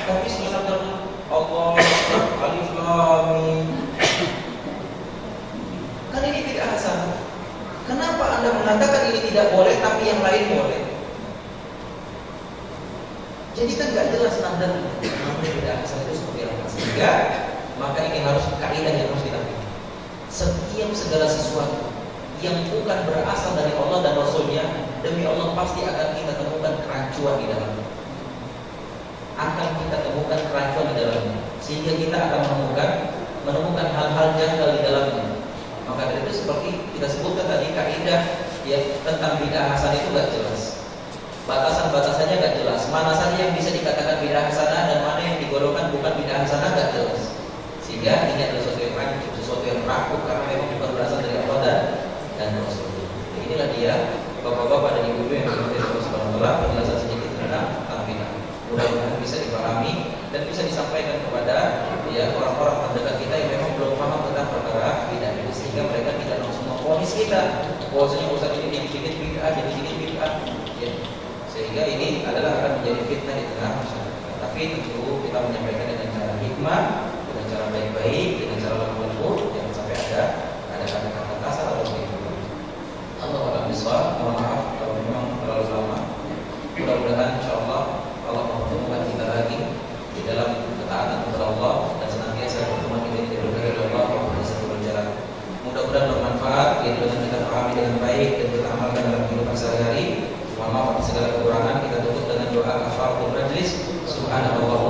Tapi setelah Allah Alif Lam Mim mengatakan ini tidak boleh tapi yang lain boleh. Jadi kan nggak jelas nadanya. Namanya bid'ah hasanah itu seperti apa? Sehingga maka ini harus kaidah yang harus kita pilih. Setiap segala sesuatu yang bukan berasal dari Allah dan Rasulnya, demi Allah pasti akan kita temukan kerancuan di dalamnya. Akan kita temukan kerancuan di dalamnya, sehingga kita akan menemukan hal-hal janggal di dalamnya. Maka dari itu seperti kita sebutkan tadi, kaidah ya tentang bid'ah hasanah itu nggak jelas. Batasan-batasannya nggak jelas. Mana saja yang bisa dikatakan bid'ah hasanah dan mana yang digolongkan bukan bid'ah hasanah nggak jelas. Sehingga ini adalah sesuatu yang rancu, sesuatu yang rapuh karena memang bukan berasal dari Allah dan Rasulnya. Inilah dia bapak-bapak dan ibu-ibu yang berarti Allah Subhanahu wa taala penjelasan sedikit tentang bid'ah. Mudah-mudahan bisa dipahami dan bisa disampaikan kepada ya orang-orang terdekat kita yang memang belum paham tentang perkara bid'ah ini, sehingga mereka tidak langsung memvonis kita bahwasanya ustaz ini yang sedikit bid'ah, jadi sedikit bid'ah. Ya. Sehingga ini adalah akan menjadi fitnah di tengah masyarakat. Tapi tentu kita menyampaikan dengan cara hikmah, dengan cara baik-baik, dengan cara lembut, jangan sampai ada kata-kata kasar atau begitu. Allah a'lam bishawab. Mohon maaf kalau memang terlalu lama. Mudah-mudahan insyaallah Allah mempertemukan kita lagi di dalam ketaatan kepada Allah dan senantiasa pertemuan kita ini diberkahi oleh Allah wa bisa berjalan. Mudah-mudahan bermanfaat, yang kita pahami dengan baik dan kita amalkan dalam kehidupan sehari-hari. Mohon maaf atas segala kekurangan. Kita tutup dengan doa kafaratul majlis. Subhanallah.